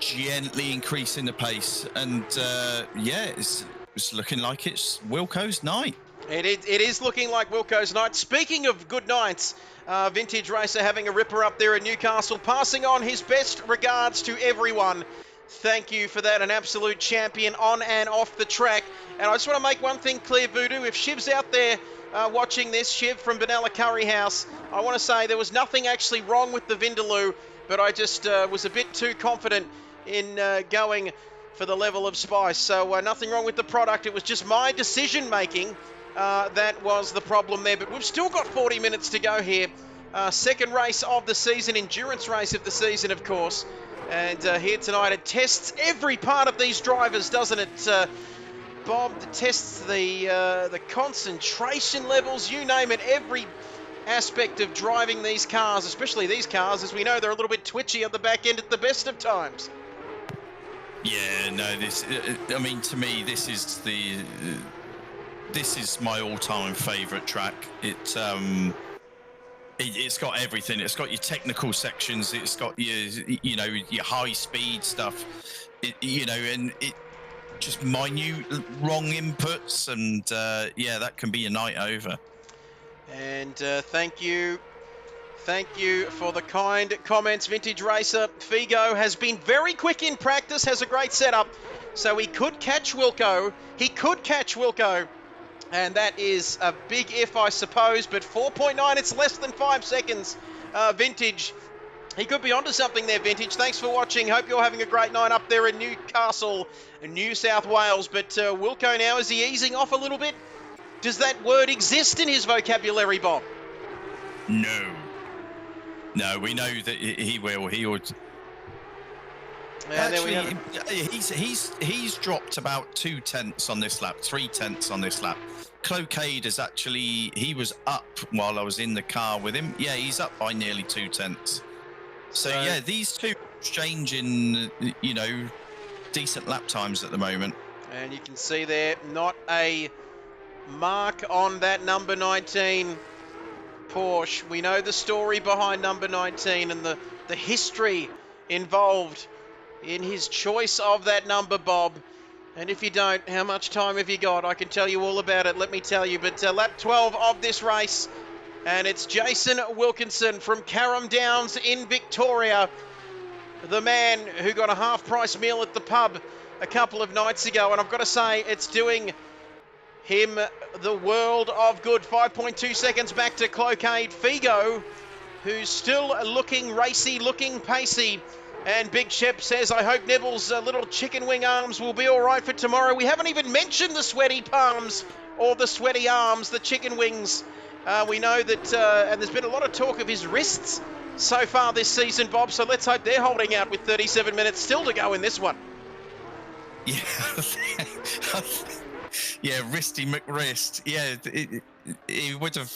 gently increasing the pace. And it's looking like it's Wilco's night. It is looking like Wilco's night. Speaking of good nights, Vintage Racer having a ripper up there at Newcastle, passing on his best regards to everyone. Thank you for that, an absolute champion on and off the track. And I just want to make one thing clear, Voodoo. If Shiv's out there watching this, Shiv from Benalla Curry House, I want to say there was nothing actually wrong with the Vindaloo, but I just was a bit too confident in going for the level of spice. So nothing wrong with the product. It was just my decision-making that was the problem there. But we've still got 40 minutes to go here. Second race of the season, endurance race of the season, of course. And here tonight, it tests every part of these drivers, doesn't it, Bob? It tests the concentration levels, you name it, every aspect of driving these cars, especially these cars, as we know they're a little bit twitchy at the back end at the best of times. Yeah, no, to me, this is my all-time favourite track. It's got everything. It's got your technical sections. It's got your high-speed stuff. And it just minute wrong inputs, and that can be a night over. And thank you for the kind comments, Vintage Racer. Figo has been very quick in practice, has a great setup, so he could catch Wilco. And that is a big if, I suppose, but 4.9, it's less than 5 seconds. Vintage, he could be onto something there, Vintage. Thanks for watching. Hope you're having a great night up there in Newcastle, New South Wales. But Wilco now, is he easing off a little bit? Does that word exist in his vocabulary, Bob? No, we know that he will. He would. Actually, he's dropped about 2/10 on this lap, 3/10 on this lap. Clocaid he was up while I was in the car with him. Yeah, he's up by nearly 2/10. So yeah, these two exchanging, decent lap times at the moment. And you can see there, not a mark on that number 19 Porsche. We know the story behind number 19 and the history involved in his choice of that number, Bob. And if you don't, how much time have you got? I can tell you all about it, let me tell you. But lap 12 of this race, and it's Jason Wilkinson from Carrum Downs in Victoria, the man who got a half-price meal at the pub a couple of nights ago. And I've got to say, it's doing him the world of good. 5.2 seconds back to Clocaid. Figo, who's still looking racy, looking pacey. And Big Shep says, I hope Neville's little chicken wing arms will be all right for tomorrow. We haven't even mentioned the sweaty palms or the sweaty arms, the chicken wings. We know that, and there's been a lot of talk of his wrists so far this season, Bob. So let's hope they're holding out with 37 minutes still to go in this one. Yeah, yeah, Wristy McWrist. Yeah, he would have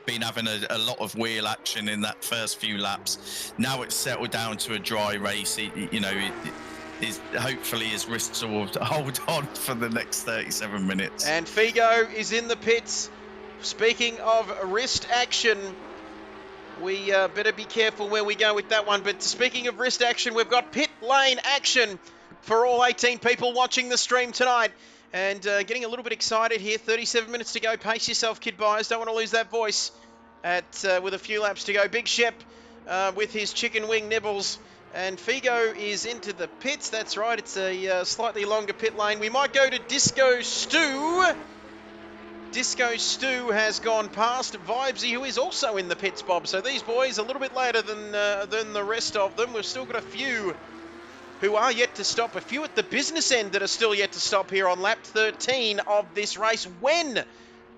been having a lot of wheel action in that first few laps. Now it's settled down to a dry race. Hopefully his wrists will hold on for the next 37 minutes. And Figo is in the pits. Speaking of wrist action, we better be careful where we go with that one. But speaking of wrist action, we've got pit lane action for all 18 people watching the stream tonight. And getting a little bit excited here. 37 minutes to go. Pace yourself, Kid Buyers. Don't want to lose that voice with a few laps to go. Big Shep with his chicken wing nibbles. And Figo is into the pits. That's right. It's a slightly longer pit lane. We might go to Disco Stew. Disco Stew has gone past Vibesy, who is also in the pits, Bob. So these boys a little bit later than the rest of them. We've still got a few who are yet to stop, a few at the business end that are still yet to stop here on lap 13 of this race. When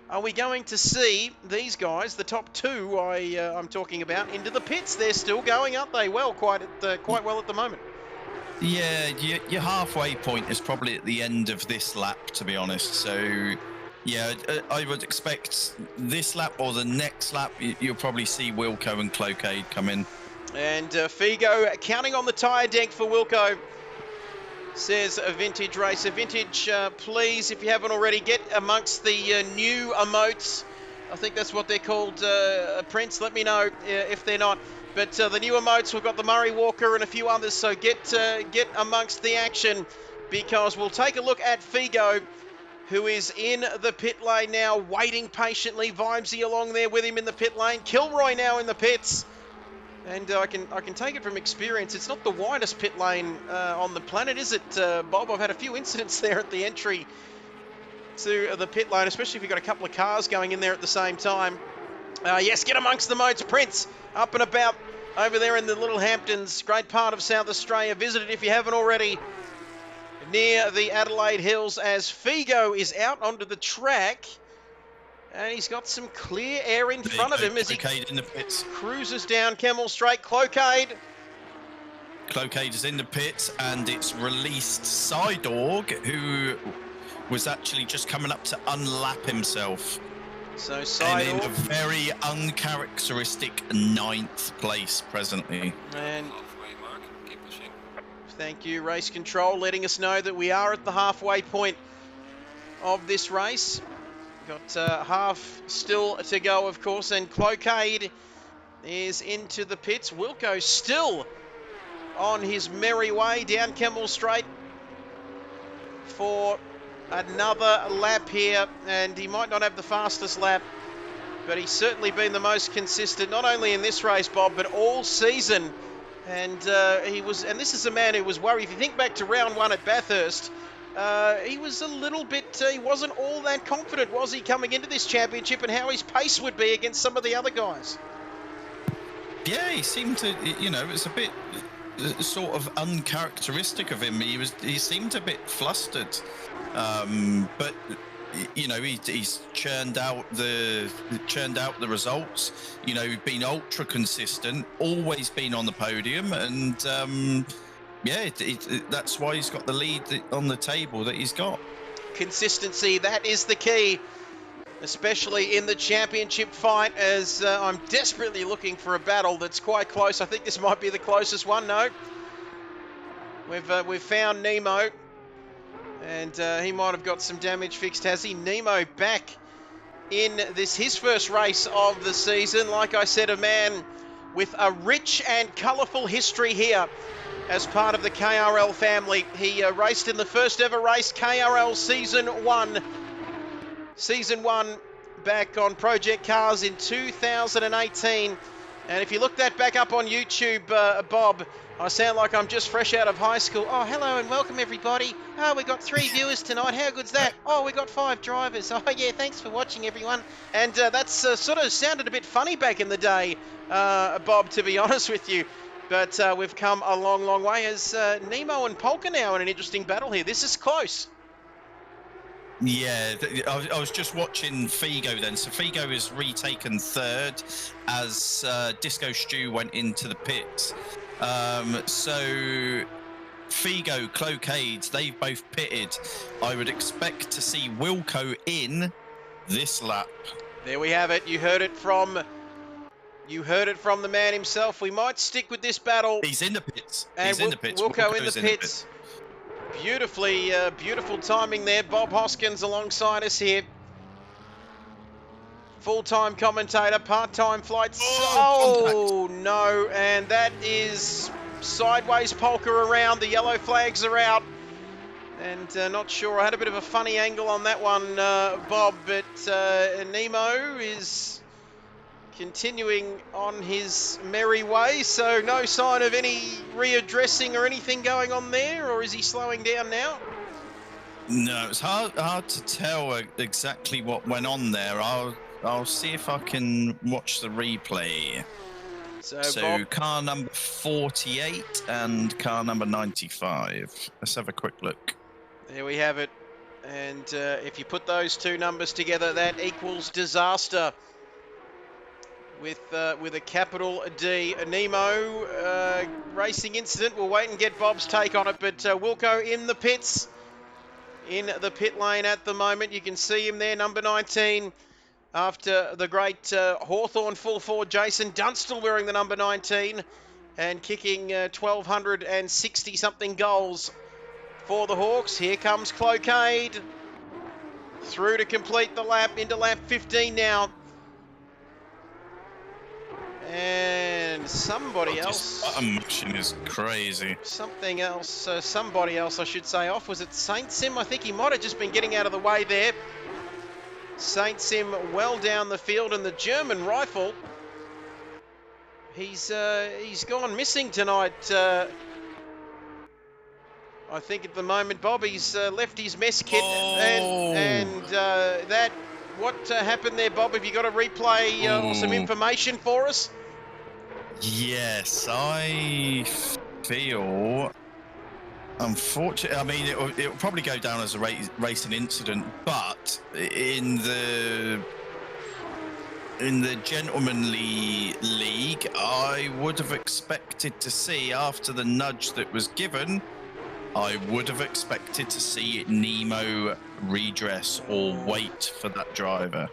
are we going to see these guys, the top two I'm talking about, into the pits? They're still going, aren't they? Well, quite well at the moment. Yeah, your halfway point is probably at the end of this lap, to be honest. So, yeah, I would expect this lap or the next lap, you'll probably see Wilco and Clocaid come in. And Figo counting on the tyre deck for Wilco. says a Vintage Racer. Vintage, please, if you haven't already, get amongst the new emotes. I think that's what they're called, Prince. Let me know if they're not. But the new emotes, we've got the Murray Walker and a few others, so get amongst the action, because we'll take a look at Figo, who is in the pit lane now, waiting patiently. Vibesy along there with him in the pit lane. Kilroy now in the pits. And I can take it from experience. It's not the widest pit lane on the planet, is it, Bob? I've had a few incidents there at the entry to the pit lane, especially if you've got a couple of cars going in there at the same time. Yes, get amongst the moats. Prince, up and about over there in the Little Hamptons. Great part of South Australia. Visit it if you haven't already. Near the Adelaide Hills, as Figo is out onto the track. And he's got some clear air in front of him as he in the pits. Cruises down Kemmel Straight. Cloquet is in the pits, and it's released Sidorg, who was actually just coming up to unlap himself. So and in a very uncharacteristic 9th place presently. And thank you, Race Control, letting us know that we are at the halfway point of this race. Got half still to go, of course, and Cloquet is into the pits. Wilco still on his merry way down Kemmel Straight for another lap here, and he might not have the fastest lap, but he's certainly been the most consistent, not only in this race, Bob, but all season. And this is a man who was worried. If you think back to round 1 at Bathurst, he was a little bit, he wasn't all that confident, was he, coming into this championship, and how his pace would be against some of the other guys? Yeah, he seemed to, you know, it's a bit sort of uncharacteristic of him. He seemed a bit flustered, but you know, he's churned out the results. You know, been ultra consistent, always been on the podium, and yeah, that's why he's got the lead on the table that he's got. Consistency, that is the key, especially in the championship fight, as I'm desperately looking for a battle that's quite close. I think this might be the closest one. No, we've found Nemo, and he might have got some damage fixed, has he? Nemo back in this, his first race of the season. Like I said, a man with a rich and colourful history here as part of the KRL family. He raced in the first ever race, KRL Season 1. Season 1 back on Project Cars in 2018. And if you look that back up on YouTube, Bob, I sound like I'm just fresh out of high school. Oh, hello and welcome everybody. Oh, we got 3 viewers tonight. How good's that? Oh, we got 5 drivers. Oh, yeah, thanks for watching, everyone. And that's sort of sounded a bit funny back in the day, Bob, to be honest with you. But we've come a long, long way, as Nemo and Polka now in an interesting battle here. This is close. Yeah, I was just watching Figo then. So Figo is retaken 3rd as Disco Stew went into the pits. So Figo, Cloquet, they've both pitted. I would expect to see Wilco in this lap. There we have it. You heard it from the man himself. We might stick with this battle. He's in the pits. And He's in the pits. Wilco in the pits. Beautifully, beautiful timing there. Bob Hoskins alongside us here. Full-time commentator, part-time flights. Oh no, and that is sideways Polka around. The yellow flags are out. And not sure, I had a bit of a funny angle on that one, Bob, but Nemo is continuing on his merry way, so no sign of any readdressing or anything going on there, or is he slowing down now? No, it's hard to tell exactly what went on there. I'll see if I can watch the replay. So Bob, car number 48 and car number 95. Let's have a quick look. There we have it. And if you put those two numbers together, that equals disaster. With a capital D. Nemo racing incident. We'll wait and get Bob's take on it. But Wilco in the pits, in the pit lane at the moment. You can see him there, number 19. After the great Hawthorn full forward Jason Dunstall wearing the number 19 and kicking 1,260 something goals for the Hawks. Here comes Cloquet. Through to complete the lap, into lap 15 now. And somebody else. This button machine is crazy. Something else, somebody else I should say off. Was it Saint Sim? I think he might have just been getting out of the way there. Saint Sim well down the field, and the German rifle, he's gone missing tonight. I think at the moment, Bob, he's left his mess kit, and that. What happened there, Bob? Have you got a replay or some information for us? Yes, I feel. Unfortunately, I mean, it'll probably go down as a racing incident, but in the gentlemanly league, I would have expected to see, after the nudge that was given, I would have expected to see Nemo redress or wait for that driver.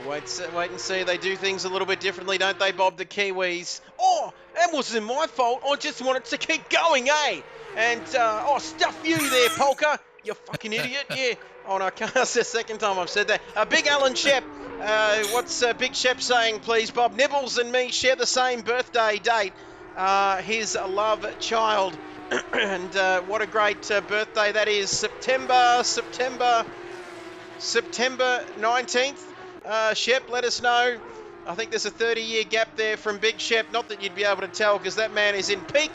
Wait and see. They do things a little bit differently, don't they, Bob? The Kiwis. Oh, that wasn't my fault. I just wanted to keep going, eh? And, stuff you there, Polka. You fucking idiot. Yeah. Oh, no, that's the second time I've said that. Big Alan Shep. What's Big Shep saying, please, Bob? Nibbles and me share the same birthday date. His love child. And what a great birthday that is. September 19th. Shep, let us know. I think there's a 30-year gap there from Big Shep. Not that you'd be able to tell, because that man is in peak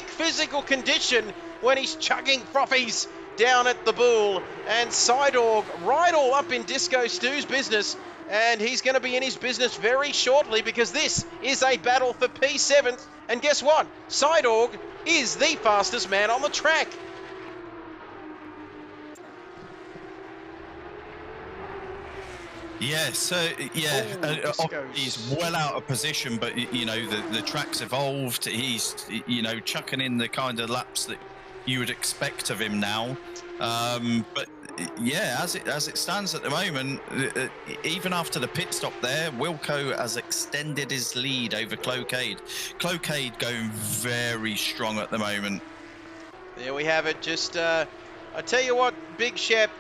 physical condition when he's chugging frothies down at the Bull. And Sidorg right all up in Disco Stu's business. And he's going to be in his business very shortly, because this is a battle for P7th. And guess what? Sidorg is the fastest man on the track. Yeah, so he's well out of position, but you know the track's evolved. He's chucking in the kind of laps that you would expect of him now. But yeah, as it stands at the moment, even after the pit stop there, Wilco has extended his lead over Cloquet. Cloquet going very strong at the moment. There we have it. Just I tell you what, Big Shep.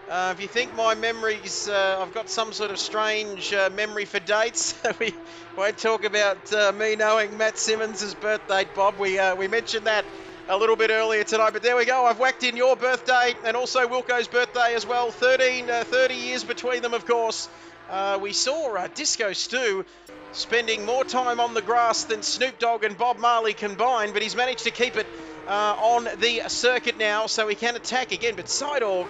If you think my memories, I've got some sort of strange memory for dates. We won't talk about me knowing Matt Simmons' birthday, Bob. We mentioned that a little bit earlier tonight, but there we go. I've whacked in your birthday and also Wilco's birthday as well. 30 years between them, of course. We saw Disco Stu spending more time on the grass than Snoop Dogg and Bob Marley combined, but he's managed to keep it on the circuit now, so he can attack again. But Sidorg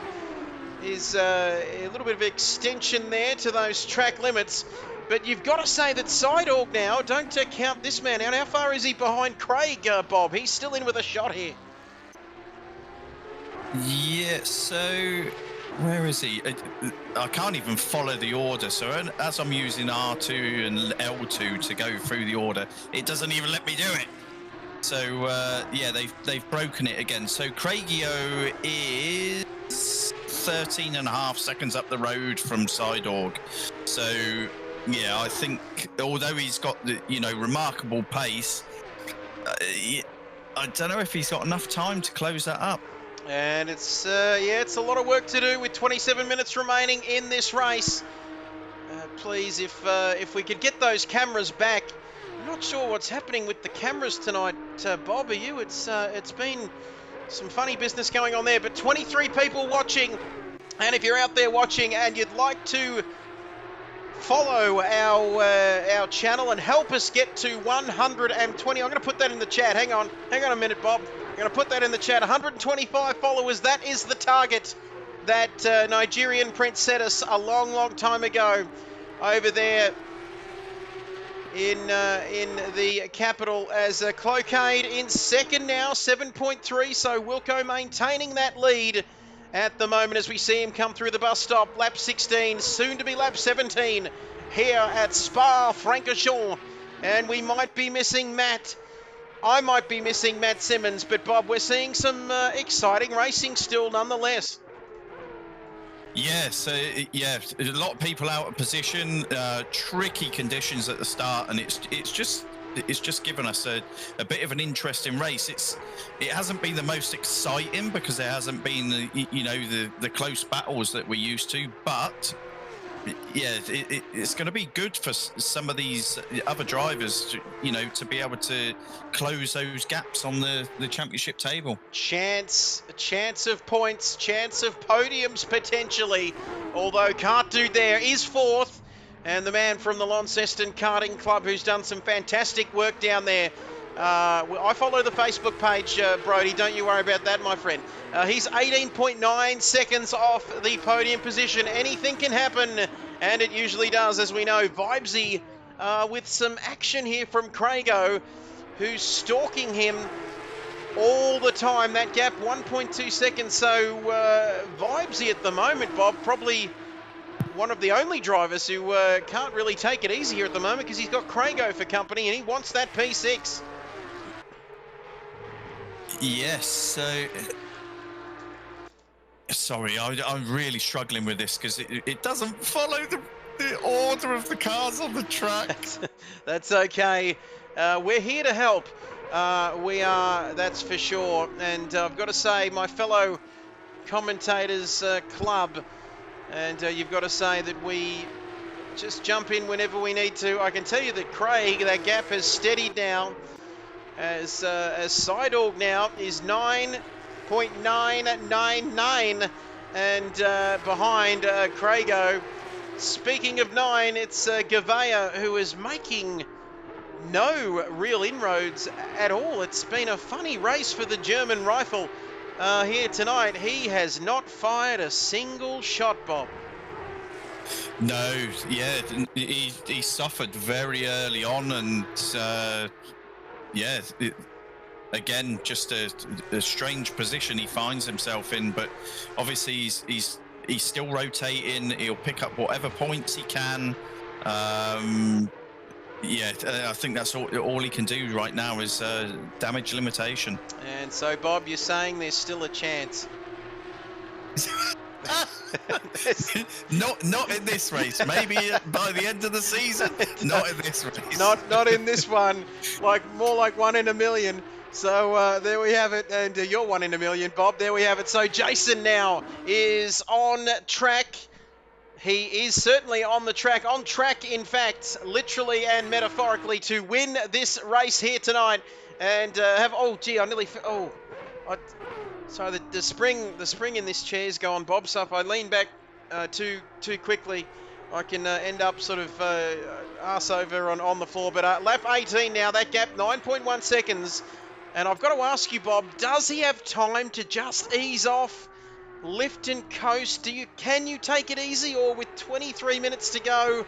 is a little bit of extension there to those track limits. But you've got to say that Sidorg now, don't count this man out. How far is he behind Craig, Bob? He's still in with a shot here. Yeah, so where is he? I can't even follow the order. So as I'm using R2 and L2 to go through the order, it doesn't even let me do it. So yeah, they've broken it again. So Craigio is 13.5 seconds up the road from Sidorg. So yeah, I think although he's got the remarkable pace, I don't know if he's got enough time to close that up. And it's it's a lot of work to do with 27 minutes remaining in this race. Please, if we could get those cameras back. I'm not sure what's happening with the cameras tonight, Bob. Are you? It's been some funny business going on there. But 23 people watching, and if you're out there watching and you'd like to follow our channel and help us get to 120. I'm going to put that in the chat. Hang on a minute, Bob. I'm going to put that in the chat. 125 followers. That is the target that Nigerian Prince set us a long time ago over there in the capital, as Cloquet in second now, 7.3. So Wilco maintaining that lead at the moment as we see him come through the bus stop. Lap 16, soon to be lap 17 here at Spa-Francorchamps. And we might be missing Matt. I might be missing Matt Simmons, but Bob, we're seeing some exciting racing still nonetheless. Yes, yeah, a lot of people out of position, tricky conditions at the start, and it's just it's just given us a bit of an interesting race. It hasn't been the most exciting because there hasn't been the close battles that we're used to, but yeah, it's going to be good for some of these other drivers, to be able to close those gaps on the championship table. Chance of points, chance of podiums potentially, although Kart Dude there is fourth, and the man from the Launceston Karting Club who's done some fantastic work down there. I follow the Facebook page, Brody, don't you worry about that, my friend. He's 18.9 seconds off the podium position. Anything can happen, and it usually does, as we know. Vibesy with some action here from Craigo, who's stalking him all the time. That gap, 1.2 seconds. So Vibesy at the moment, Bob, probably one of the only drivers who can't really take it easy here at the moment because he's got Craigo for company and he wants that P6. Yes, so... Sorry, I'm really struggling with this because it doesn't follow the order of the cars on the track. That's okay. We're here to help. We are, that's for sure. And I've got to say, my fellow commentators club, and you've got to say that we just jump in whenever we need to. I can tell you that Craig, that gap has steadied now, as Seidorg now is 9.999, and behind Craigo. Speaking of 9, it's Gavea who is making no real inroads at all. It's been a funny race for the German rifle here tonight. He has not fired a single shot, Bob. No, yeah, he suffered very early on, and again, just a strange position he finds himself in. But obviously, he's still rotating. He'll pick up whatever points he can. I think that's all he can do right now is damage limitation. And so, Bob, you're saying there's still a chance? Not in this race. Maybe by the end of the season. Not in this race. Not in this one. More like 1 in a million. So there we have it, and you're 1 in a million, Bob. There we have it. So Jason now is on track. He is certainly on the track. On track, in fact, literally and metaphorically, to win this race here tonight. And sorry, the spring in this chair's gone, Bob. So if I lean back too quickly, I can end up sort of arse over on the floor. But lap 18 now, that gap 9.1 seconds. And I've got to ask you, Bob, does he have time to just ease off, lift and coast? Can you take it easy, or with 23 minutes to go,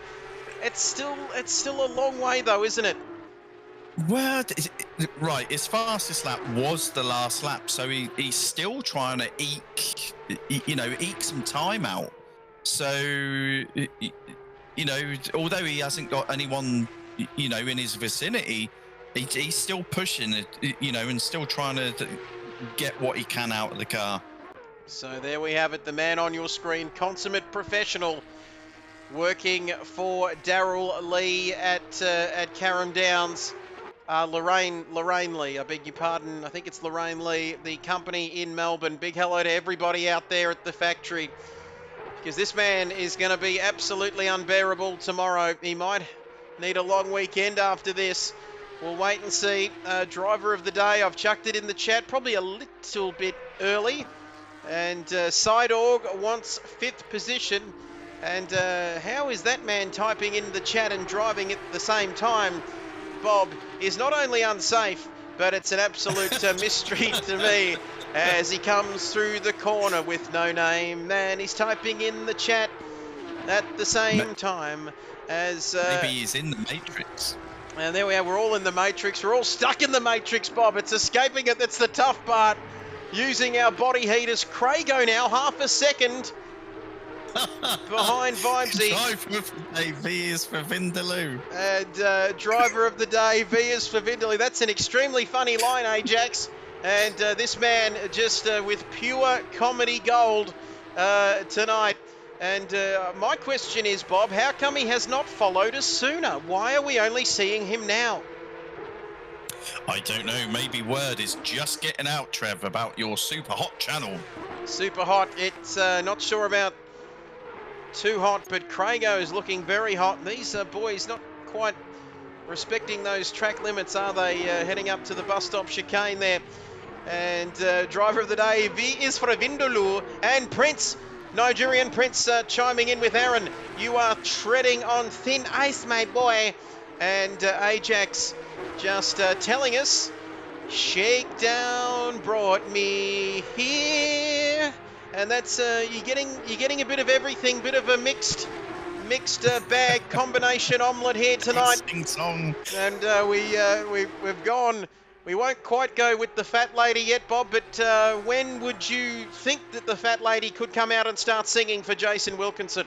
it's still a long way though, isn't it? Well, right, his fastest lap was the last lap, so he's still trying to eke some time out. So, although he hasn't got anyone, in his vicinity, he's still pushing it, and still trying to get what he can out of the car. So there we have it, the man on your screen, consummate professional, working for Darrell Lee at Carrum Downs. Lorraine Lee, I beg your pardon. I think it's Lorraine Lee, the company in Melbourne. Big hello to everybody out there at the factory, because this man is going to be absolutely unbearable tomorrow. He might need a long weekend after this. We'll wait and see. Driver of the day, I've chucked it in the chat, probably a little bit early. And Seidorg wants 5th position. And how is that man typing in the chat and driving at the same time, Bob, is not only unsafe, but it's an absolute mystery to me as he comes through the corner with no name. Man, he's typing in the chat at the same time as... maybe he's in the Matrix. And there we are, we're all in the Matrix. We're all stuck in the Matrix, Bob. It's escaping it, that's the tough part. Using our body heaters. Craigo now, half a second behind Vibesy. Driver of the day, V is for Vindaloo. And driver of the day, V is for Vindaloo. That's an extremely funny line, Ajax. And this man just with pure comedy gold tonight. And my question is, Bob, how come he has not followed us sooner? Why are we only seeing him now? I don't know. Maybe word is just getting out, Trev, about your super hot channel. Super hot. It's not sure about too hot, but Crago's looking very hot. These boys not quite respecting those track limits, are they? Heading up to the bus stop chicane there. And driver of the day is for Vindaloo and Prince. Nigerian Prince chiming in with Aaron. You are treading on thin ice, my boy. And Ajax just telling us, shakedown brought me here. And that's you're getting a bit of everything, bit of a mixed bag combination omelette here tonight. Sing song. And we've gone. We won't quite go with the fat lady yet, Bob, but when would you think that the fat lady could come out and start singing for Jason Wilkinson?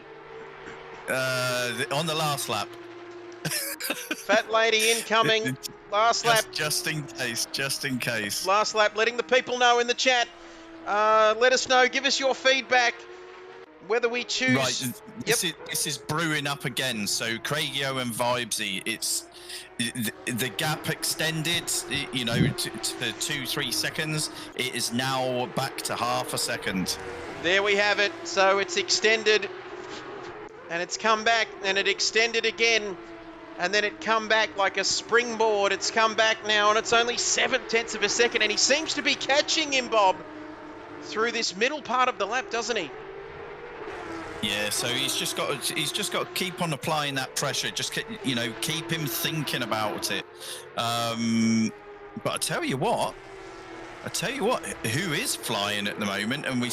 On the last lap. Fat lady incoming. Last lap. Just in case. Last lap, letting the people know in the chat. Let us know. Give us your feedback. Whether we choose... Right, this is brewing up again. So Craigio and Vibesy, it's... The gap extended, you know, to 2-3 seconds. It is now back to half a second. There we have it. So it's extended, and it's come back, and it extended again, and then it come back like a springboard. It's come back now, and it's only 7/10 of a second, and he seems to be catching him, Bob, through this middle part of the lap, doesn't he? Yeah, so he's just got to keep on applying that pressure. Just keep him thinking about it. But I tell you what, who is flying at the moment? And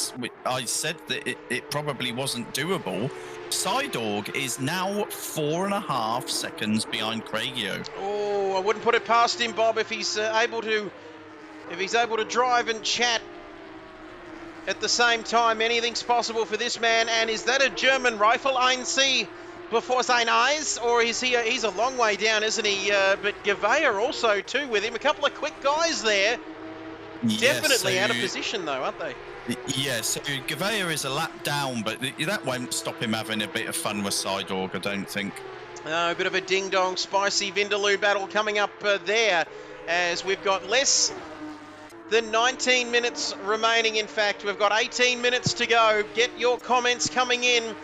I said that it probably wasn't doable. Sidorg is now 4.5 seconds behind Craigio. Oh, I wouldn't put it past him, Bob, if he's able to drive and chat at the same time. Anything's possible for this man. And is that a German rifle? Einsi before seine eyes, or is he's a long way down, isn't he? But Gavea also too with him. A couple of quick guys there. Definitely out of position though, aren't they? Yeah, so Gavea is a lap down, but that won't stop him having a bit of fun with Sidorg, I don't think. A bit of a ding-dong, spicy Vindaloo battle coming up there, as we've got less than 19 minutes remaining. In fact, we've got 18 minutes to go. Get your comments coming in.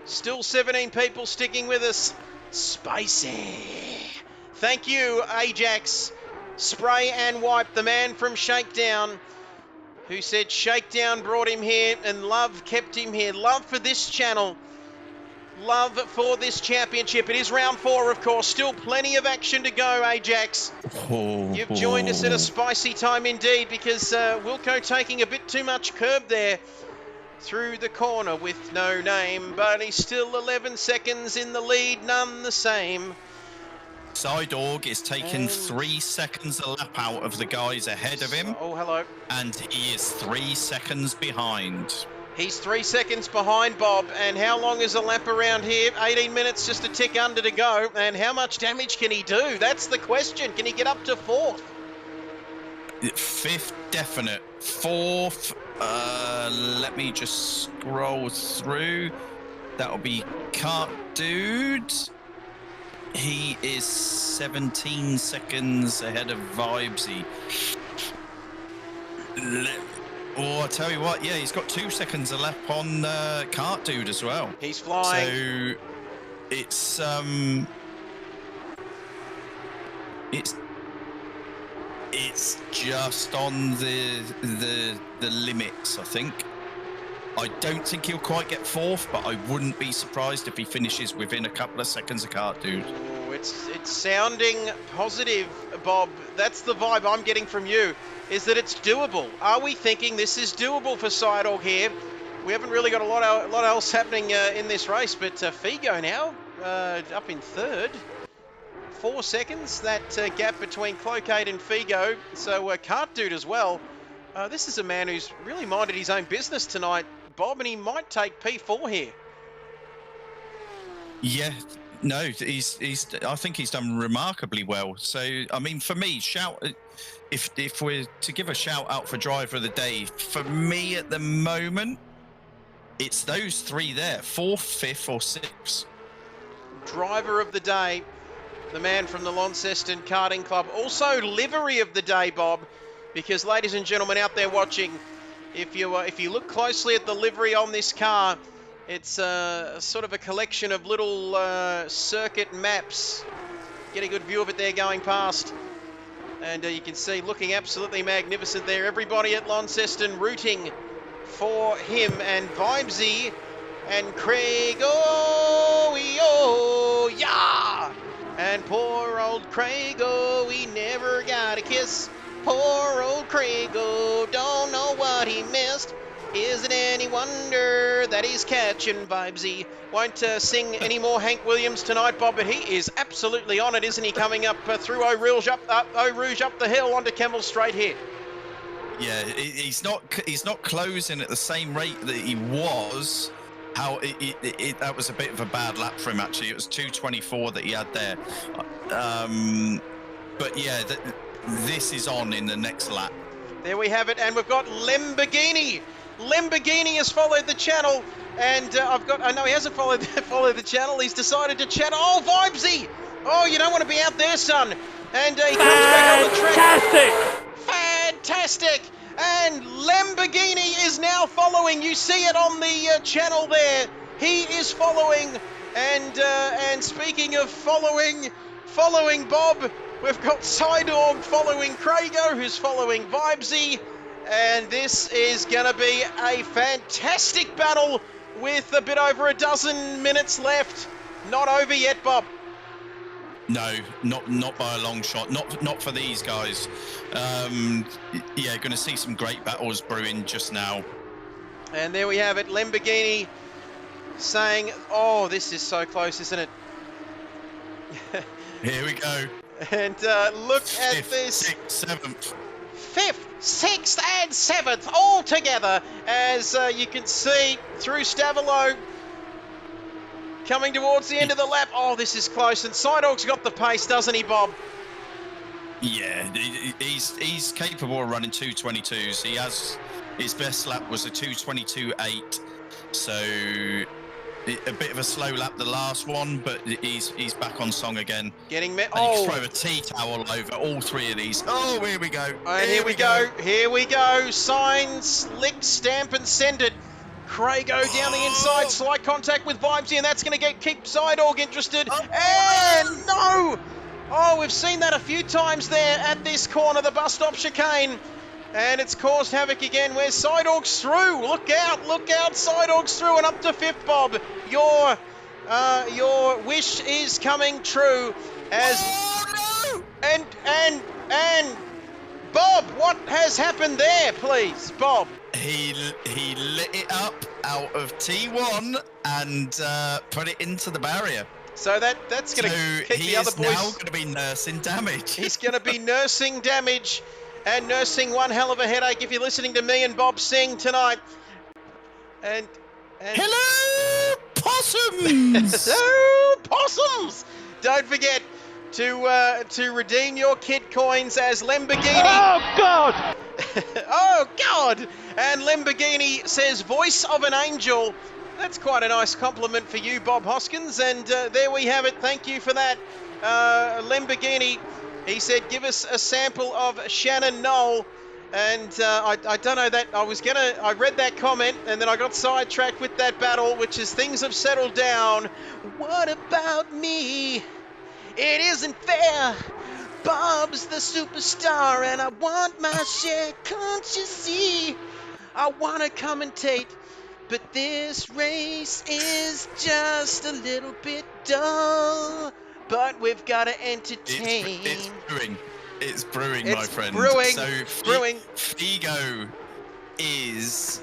Still 17 people sticking with us. Spicy. Thank you, Ajax. Spray and Wipe, the man from Shakedown, who said Shakedown brought him here and love kept him here. Love for this channel. Love for this championship. It is round 4, of course. Still plenty of action to go, Ajax. You've joined us at a spicy time indeed, because Wilco taking a bit too much curb there through the corner with no name, but he's still 11 seconds in the lead, none the same. Sidorg is taking 3 seconds a lap out of the guys ahead of him. Oh, hello. And he is 3 seconds behind. He's 3 seconds behind, Bob. And how long is a lap around here? 18 minutes, just a tick under to go. And how much damage can he do? That's the question. Can he get up to 4th? 5th, definite. 4th, let me just scroll through. That'll be Cart Dude. He is 17 seconds ahead of Vibesy. Oh, I tell you what, yeah, he's got 2 seconds a lap on Cart Dude as well. He's flying. So it's just on the limits, I think. I don't think he'll quite get 4th, but I wouldn't be surprised if he finishes within a couple of seconds of Cart Dude. Oh, it's sounding positive, Bob. That's the vibe I'm getting from you, is that it's doable. Are we thinking this is doable for Sidorg here? We haven't really got a lot else happening in this race, but Figo now up in 3rd. 4 seconds, that gap between Clocade and Figo. So Cart Dude as well. This is a man who's really minded his own business tonight, Bob, and he might take P4 here. Yeah, no, I think he's done remarkably well. So, I mean, for me, if we're to give a shout out for driver of the day, for me at the moment, it's those 3 there, 4th, 5th or 6th. Driver of the day. the man from the Launceston Karting Club. Also livery of the day, Bob, because ladies and gentlemen out there watching, if you look closely at the livery on this car, it's sort of a collection of little circuit maps. Get a good view of it there going past. And you can see looking absolutely magnificent there. Everybody at Launceston rooting for him. And Vibesy and Craig, oh, yeah! And poor old Craig, oh, he never got a kiss. Poor old Craig, oh, don't know what he missed. Is it any wonder that he's catching Vibesy? Won't sing any more Hank Williams tonight, Bob, but he is absolutely on it, isn't he? Coming up through Eau Rouge up the hill onto Kemmel Straight here. Yeah, he's not closing at the same rate that he was. That was a bit of a bad lap for him, actually. It was 2:24 that he had there. But yeah, this is on in the next lap. There we have it, and we've got Lamborghini. Lamborghini has followed the channel, and I know he hasn't followed the channel. He's decided to chat. Oh, Vibesy! Oh, you don't want to be out there, son. And he comes back on the track. Fantastic! And Lamborghini is now following. You see it on the channel there. He is following. And speaking of following Bob, we've got Sidorg following Craigo, who's following Vibesy. And this is going to be a fantastic battle with a bit over a dozen minutes left. Not over yet, Bob. No, not by a long shot. Not for these guys. Yeah, going to see some great battles brewing just now. And there we have it. Lamborghini saying, "Oh, this is so close, isn't it?" Here we go. And look at Fifth, this. 6th, 7th. 5th, 6th and 7th all together, as you can see through Stavilo coming towards the end of the lap. Oh, this is close, and Sidorg's got the pace, doesn't he, Bob? Yeah, he's capable of running 2:22s. He has, his best lap was a 2:22.8, so a bit of a slow lap the last one, but he's back on song again. Getting and you throw a tea towel over all three of these. Oh, here we go. And here we go. Here we go. Signs, lick, stamp, and send it. Craigo down the inside, slight contact with Vibesy, and that's going to keep Sidorg interested. And no! Oh, we've seen that a few times there at this corner, the bus stop chicane. And it's caused havoc again where Sidorg's through. Look out, Sidorg's through and up to 5th, Bob. Your wish is coming true as and Bob, what has happened there, please, Bob? He lit it up out of T1 and put it into the barrier. So that's going to keep the other boys. He is now going to be nursing damage. He's going to be nursing damage and nursing one hell of a headache if you're listening to me and Bob sing tonight. And hello, possums! Hello, possums! Don't forget to redeem your kit coins as Lamborghini. Oh, God! Oh, God! And Lamborghini says, voice of an angel. That's quite a nice compliment for you, Bob Hoskins. And there we have it. Thank you for that, Lamborghini. He said, give us a sample of Shannon Knoll. And I don't know that. I read that comment and then I got sidetracked with that battle, which is things have settled down. What about me? It isn't fair. Bob's the superstar and I want my share. Can't you see? I want to commentate, but this race is just a little bit dull. But we've got to entertain. It's brewing, my friend. Brewing. So brewing. Figo is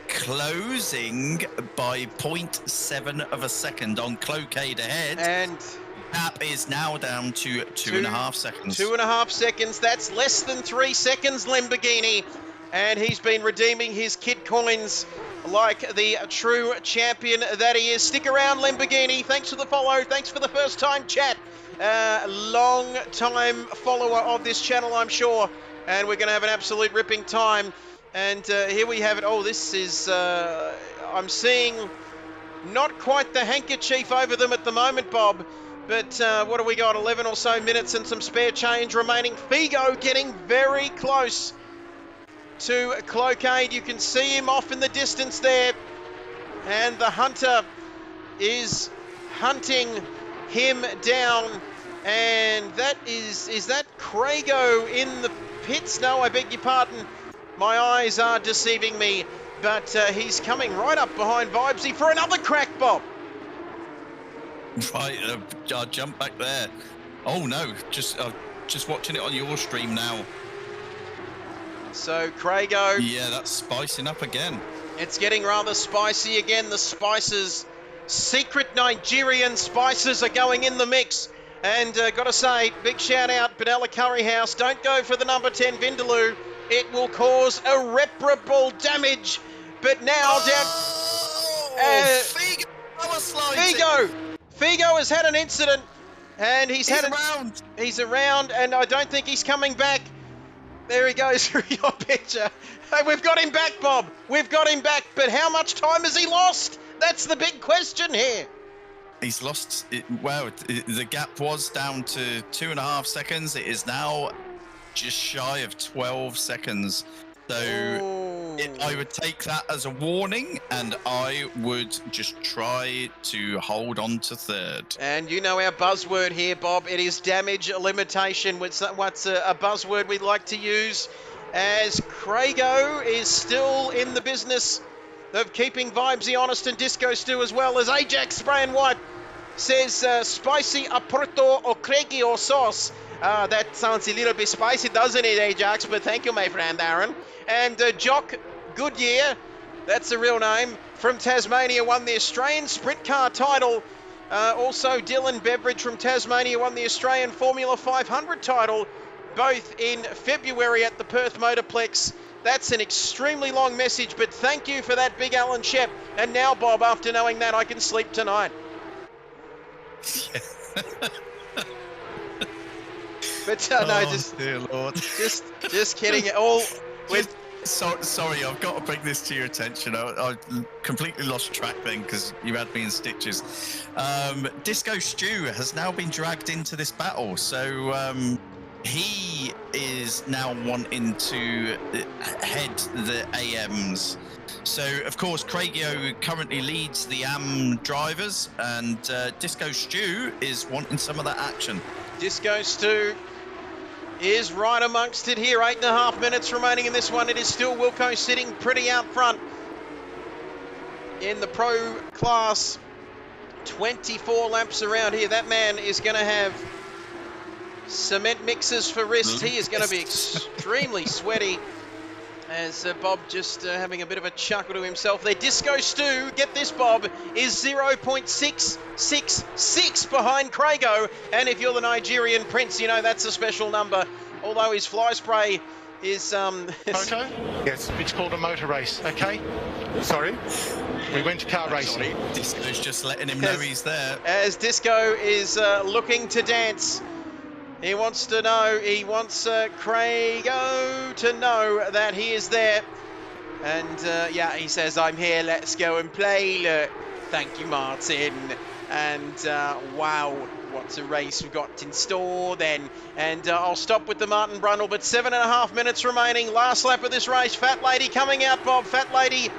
closing by 0.7 of a second on Cloquet ahead. And Gap is now down to 2.5 seconds. 2.5 seconds. That's less than 3 seconds, Lamborghini. And he's been redeeming his kit coins like the true champion that he is. Stick around, Lamborghini. Thanks for the follow. Thanks for the first time chat. Long time follower of this channel, I'm sure. And we're going to have an absolute ripping time. And here we have it. Oh, this is... I'm seeing not quite the handkerchief over them at the moment, Bob. But what do we got? 11 or so minutes and some spare change remaining. Figo getting very close to Cloquet. You can see him off in the distance there. And the hunter is hunting him down. And that is that Crago in the pits? No, I beg your pardon. My eyes are deceiving me. But he's coming right up behind Vibesy for another crack, Bob. Right, I'll jump back there. Oh no, just watching it on your stream now. So Crago. Yeah, that's spicing up again. It's getting rather spicy again. The spices, secret Nigerian spices, are going in the mix. And got to say, big shout out, Benalla Curry House. Don't go for the number 10 Vindaloo. It will cause irreparable damage. But now Figo has had an incident, and he's around, and I don't think he's coming back. There he goes through your picture. Hey, we've got him back, Bob. We've got him back, but how much time has he lost? That's the big question here. He's lost. The gap was down to 2.5 seconds. It is now just shy of 12 seconds. So I would take that as a warning, and I would just try to hold on to third. And you know our buzzword here, Bob. It is damage limitation. What's a buzzword we like to use? As Crago is still in the business of keeping Vibesy honest, and Disco Stew as well, as Ajax Spray and Wipe says spicy aperto or Craigie or sauce. That sounds a little bit spicy, doesn't it, Ajax? But thank you, my friend Aaron. And Jock Goodyear, that's the real name, from Tasmania, won the Australian Sprint Car title. Also, Dylan Beveridge from Tasmania won the Australian Formula 500 title, both in February at the Perth Motorplex. That's an extremely long message, but thank you for that, Big Alan Shep. And now, Bob, after knowing that, I can sleep tonight. But no, dear Lord. just kidding. All with. Sorry, I've got to bring this to your attention. I completely lost track then because you had me in stitches. Disco Stew has now been dragged into this battle, so he is now wanting to head the AMs. So, of course, Craigio currently leads the AM drivers, and Disco Stew is wanting some of that action. Disco Stew is right amongst it here. 8.5 minutes remaining in this one. It is still Wilco sitting pretty out front in the pro class. 24 laps around here. That man is going to have cement mixers for wrists. He is going to be extremely sweaty. As Bob just having a bit of a chuckle to himself there. Disco Stew, get this, Bob, is 0.666 behind Crago. And if you're the Nigerian prince, you know that's a special number. Although his fly spray is... Moto? Yes, it's called a motor race, okay? Sorry. We went to car racing. Disco's just letting him know he's there. As Disco is looking to dance. He wants to know, he wants Crago to know that he is there. And yeah, he says, I'm here, let's go and play. Thank you, Martin. And wow, what's a race we've got in store then. And I'll stop with the Martin Brundle, but 7.5 minutes remaining. Last lap of this race. Fat Lady coming out, Bob. Fat Lady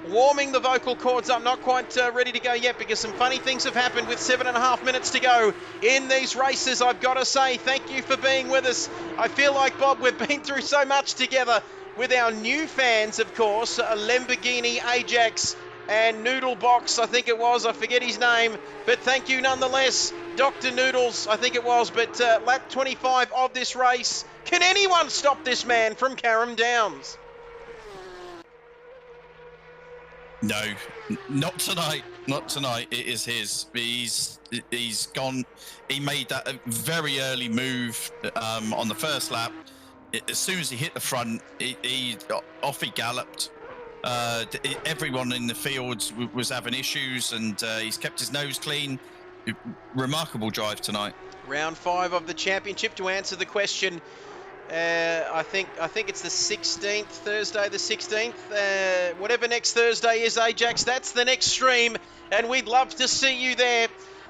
warming the vocal cords up, not quite ready to go yet because some funny things have happened with 7.5 minutes to go in these races. I've got to say thank you for being with us. I feel like, Bob, we've been through so much together with our new fans, of course, Lamborghini, Ajax and Noodle Box, I think it was, I forget his name, but thank you nonetheless, Dr. Noodles, I think it was. But lap 25 of this race, can anyone stop this man from Carrum Downs? No, not tonight. Not tonight. It is his. He's gone. He made that very early move on the first lap. As soon as he hit the front, he galloped. Everyone in the field was having issues, and he's kept his nose clean. Remarkable drive tonight. Round 5 of the championship. To answer the question, I think it's the 16th, Thursday the 16th. Whatever next Thursday is, Ajax, that's the next stream, and we'd love to see you there.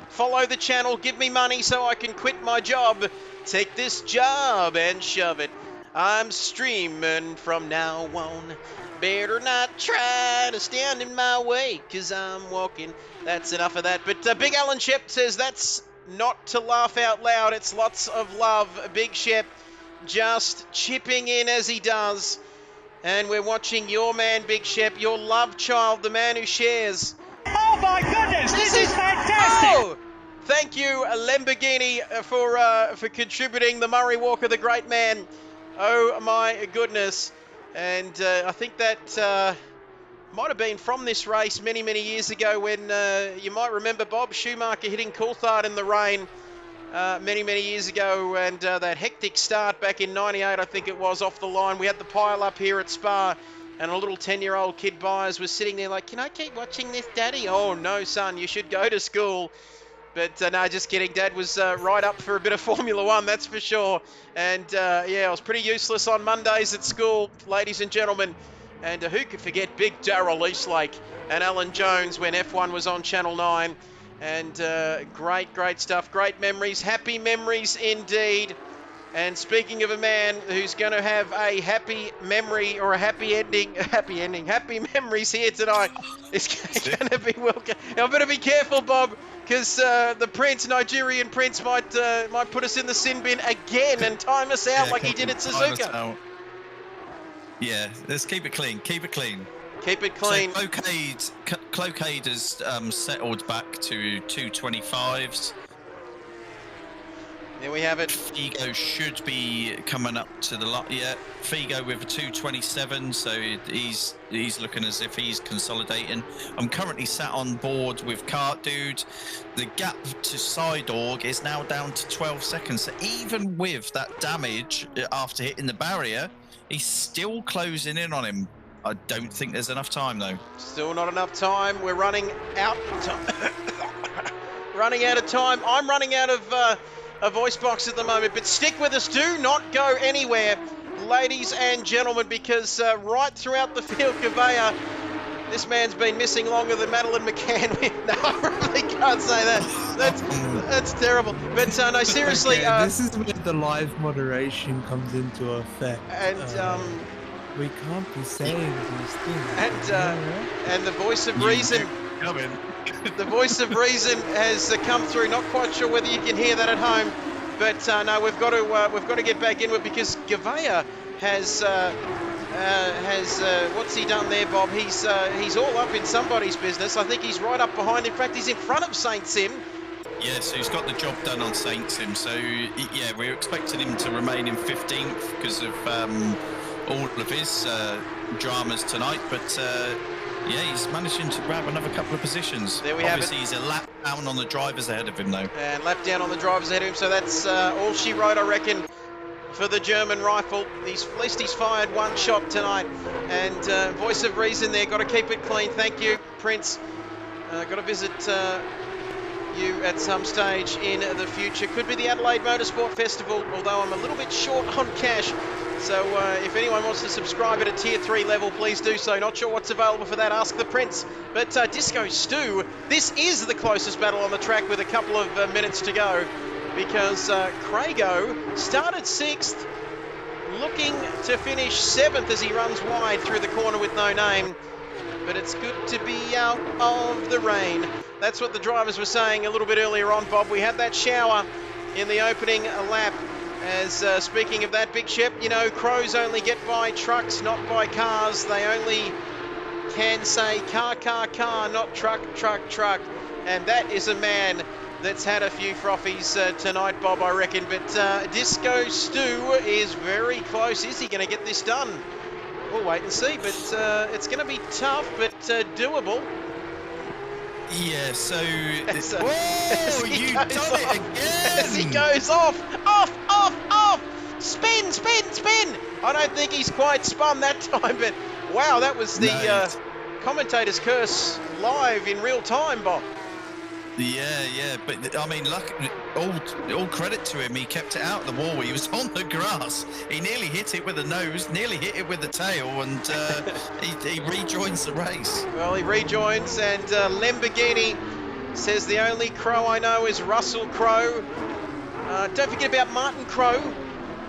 Follow the channel, give me money so I can quit my job. Take this job and shove it. I'm streaming from now on. Better not try to stand in my way, 'cause I'm walking. That's enough of that. But Big Alan Shep says that's not to laugh out loud. It's lots of love. Big Shep just chipping in as he does. And we're watching your man, Big Shep, your love child, the man who shares. Oh my goodness, this is fantastic! Oh! Thank you, Lamborghini, for contributing. The Murray Walker, the great man. Oh my goodness. And I think that might have been from this race many, many years ago when you might remember Bob Schumacher hitting Coulthard in the rain many, many years ago, and that hectic start back in 98, I think it was, off the line. We had the pile up here at Spa, and a little 10-year-old kid Byers was sitting there like, can I keep watching this, Daddy? Oh, no, son, you should go to school. But no, just kidding. Dad was right up for a bit of Formula One, that's for sure. And yeah, I was pretty useless on Mondays at school, ladies and gentlemen. And who could forget Big Darrell Eastlake and Alan Jones when F1 was on Channel 9. And great, great stuff. Great memories. Happy memories indeed. And speaking of a man who's going to have a happy memory or a happy happy memories here tonight, it's going to be Wilco. Now, I better be careful, Bob, because the Prince, Nigerian Prince, might put us in the sin bin again and time us out like he did at Suzuka. Yeah, let's keep it clean. Keep it clean. Keep it clean. So Clocaid has settled back to 225s. There we have it. Figo should be coming up to the lot. Yeah, Figo with a 227, so he's looking as if he's consolidating. I'm currently sat on board with Kart Dude. The gap to Sidorg is now down to 12 seconds. So even with that damage after hitting the barrier, he's still closing in on him. I don't think there's enough time though. Still not enough time. We're running out of time. Running out of time. I'm running out of a voice box at the moment, but stick with us. Do not go anywhere, ladies and gentlemen, because right throughout the field, Gavea, this man's been missing longer than Madeline McCann. No, I really can't say that. That's terrible. But no, seriously. Okay, this is where the live moderation comes into effect. And we can't be saying these things. And the voice of reason. The voice of reason has come through. Not quite sure whether you can hear that at home, but no, we've got to get back into it because Gavea has what's he done there, Bob? He's all up in somebody's business. I think he's right up behind. In fact, he's in front of Saint Sim. Yeah, so he's got the job done on Saint Sim. So yeah, we're expecting him to remain in 15th because of all of his dramas tonight, but. Yeah, he's managing to grab another couple of positions. There we have it. Obviously, he's a lap down on the drivers ahead of him, though. And lap down on the drivers ahead of him, so that's all she wrote, I reckon, for the German rifle. At least he's fired one shot tonight. And voice of reason there, got to keep it clean. Thank you, Prince. Got to visit you at some stage in the future. Could be the Adelaide Motorsport Festival, although I'm a little bit short on cash. So if anyone wants to subscribe at a tier 3 level, please do so. Not sure what's available for that, ask the Prince. But Disco Stu, this is the closest battle on the track with a couple of minutes to go, because Craigo started 6th, looking to finish 7th as he runs wide through the corner with no name. But it's good to be out of the rain. That's what the drivers were saying a little bit earlier on, Bob. We had that shower in the opening lap. As speaking of that, Big Shep, you know, crows only get by trucks, not by cars. They only can say car, not truck. And that is a man that's had a few frothies tonight, Bob, I reckon. But Disco Stu is very close. Is he going to get this done? We'll wait and see. But it's going to be tough, but doable. Yeah, so... Whoa, you done it again! As he goes off! Spin! I don't think he's quite spun that time, but wow, that was the commentator's curse live in real time, Bob. Yeah, but I mean, all credit to him. He kept it out of the wall. He was on the grass. He nearly hit it with the nose, nearly hit it with the tail, and he rejoins the race. Well, he rejoins, and Lamborghini Says the only Crow I know is Russell Crowe. Don't forget about Martin Crowe.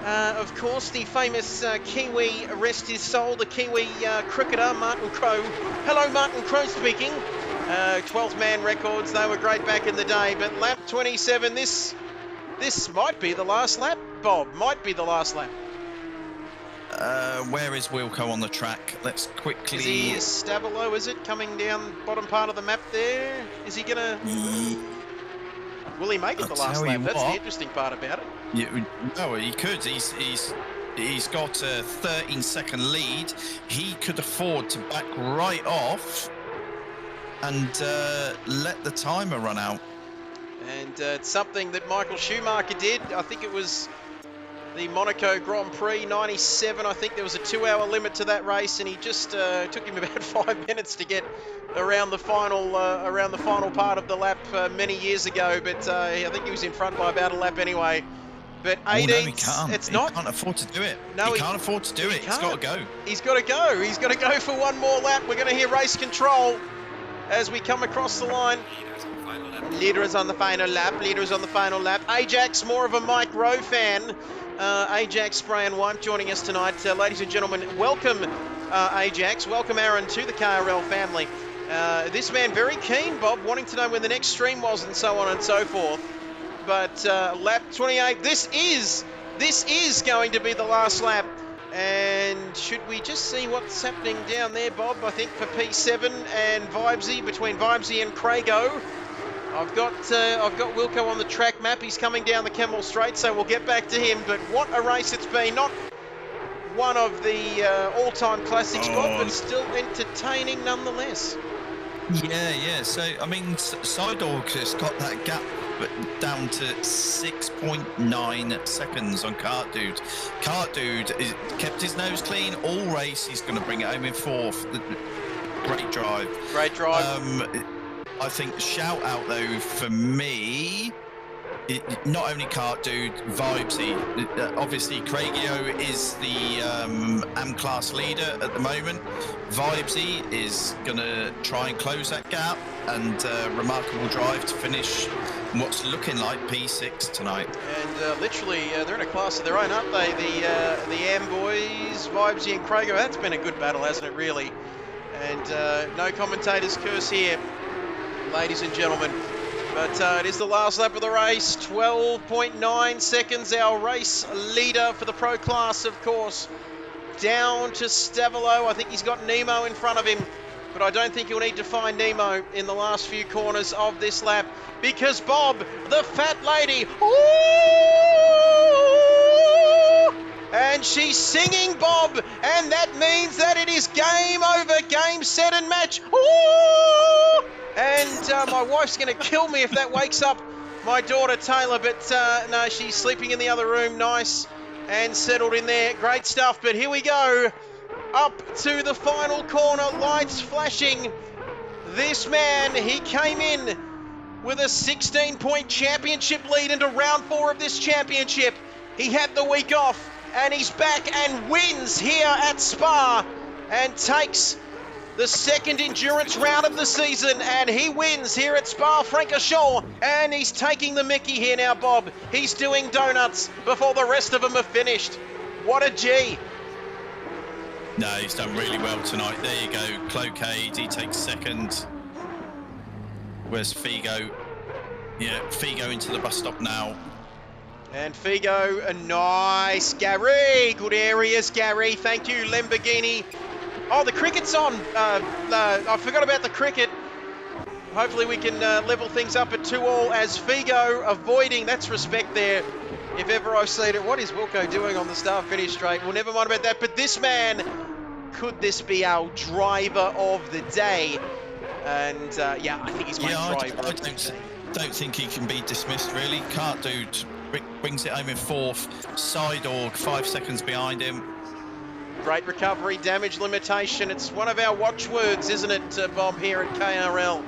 Of course, the famous Kiwi, rest his soul, the Kiwi cricketer, Martin Crowe. Hello, Martin Crowe speaking. 12th man records, they were great back in the day. But lap 27, this might be the last lap, Bob. Might be the last lap. Where is Wilco on the track? Let's quickly... Is he Stabilo, is it? Coming down bottom part of the map there? Is he going to... Will he make it the last lap? That's the interesting part about it. Yeah, no, he could. He's got a 13-second lead. He could afford to back right off and let the timer run out. And it's something that Michael Schumacher did. I think it was the Monaco Grand Prix 97. I think there was a 2-hour limit to that race, and he just took him about 5 minutes to get around the final part of the lap many years ago. But I think he was in front by about a lap anyway. But 18, no, he can't. It's he not. He can't afford to do it. No, he can't afford to do it. He's got to go. He's got to go. He's got to go for one more lap. We're going to hear race control as we come across the line. Leader is on the final lap. Leader is on the final lap. Ajax, more of a Mike Rowe fan. Ajax Spray and Wipe joining us tonight. Ladies and gentlemen, welcome Ajax. Welcome Aaron to the KRL family. This man very keen, Bob, wanting to know when the next stream was and so on and so forth. But lap 28, this is going to be the last lap. And should we just see what's happening down there, Bob? I think for P7 and Vibesy, between Vibesy and Craigo. I've got Wilco on the track map. He's coming down the Kemmel Straight, so we'll get back to him. But what a race it's been. Not one of the all-time classics, Bob, but still entertaining nonetheless. Yeah. So, I mean, Sidorg has got that gap down to 6.9 seconds on Kart Dude. Kart Dude kept his nose clean all race. He's going to bring it home in fourth. Great drive. Great drive. I think shout out though for me, not only Kart Dude, Vibesy. Obviously, Craigio is the AM class leader at the moment. Vibesy is going to try and close that gap, and remarkable drive to finish what's looking like P6 tonight. And literally, they're in a class of their own, aren't they? The AM boys, Vibesy and Craigio. That's been a good battle, hasn't it, really? And no commentator's curse here, ladies and gentlemen. But it is the last lap of the race. 12.9 seconds, our race leader for the pro class, of course. Down to Stavilo. I think he's got Nemo in front of him, but I don't think he'll need to find Nemo in the last few corners of this lap, because Bob, the fat lady, ooh, and she's singing, Bob, and that means that it is game over, game, set and match. Ooh! And my wife's going to kill me if that wakes up my daughter Taylor, but no, she's sleeping in the other room, nice and settled in there. Great stuff, but here we go. Up to the final corner, lights flashing. This man, he came in with a 16-point championship lead into round 4 of this championship. He had the week off, and he's back and wins here at Spa and takes the second endurance round of the season, and he wins here at Spa-Francorchamps, and he's taking the mickey here now, Bob. He's doing donuts before the rest of them are finished. What a G. No, he's done really well tonight. There you go, Cloquet, he takes second. Where's Figo? Yeah, Figo into the bus stop now. And Figo, a nice. Gary, good areas, Gary. Thank you, Lamborghini. Oh, the cricket's on. I forgot about the cricket. Hopefully we can level things up at 2-all as Figo avoiding. That's respect there, if ever I've seen it. What is Wilco doing on the start finish straight? Well, never mind about that. But this man, could this be our driver of the day? And yeah, I think he's my driver of the day. Don't think he can be dismissed, really. Kart Dude brings it home in fourth. Sidorg 5 seconds behind him. Great recovery, damage limitation. It's one of our watchwords, isn't it, Bob, here at KRL?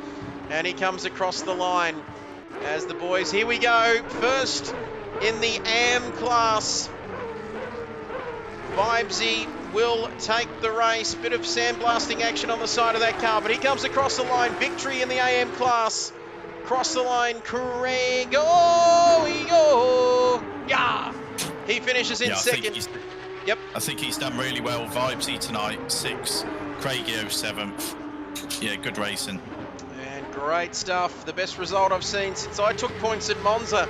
And he comes across the line as the boys. Here we go. First in the AM class. Vibesy will take the race. Bit of sandblasting action on the side of that car, but he comes across the line. Victory in the AM class. across the line, Craig. Oh, yeah. He finishes in second. Yep. I think he's done really well. Vibesy tonight, 6. Craigie 7th. Yeah, good racing. And great stuff. The best result I've seen since I took points at Monza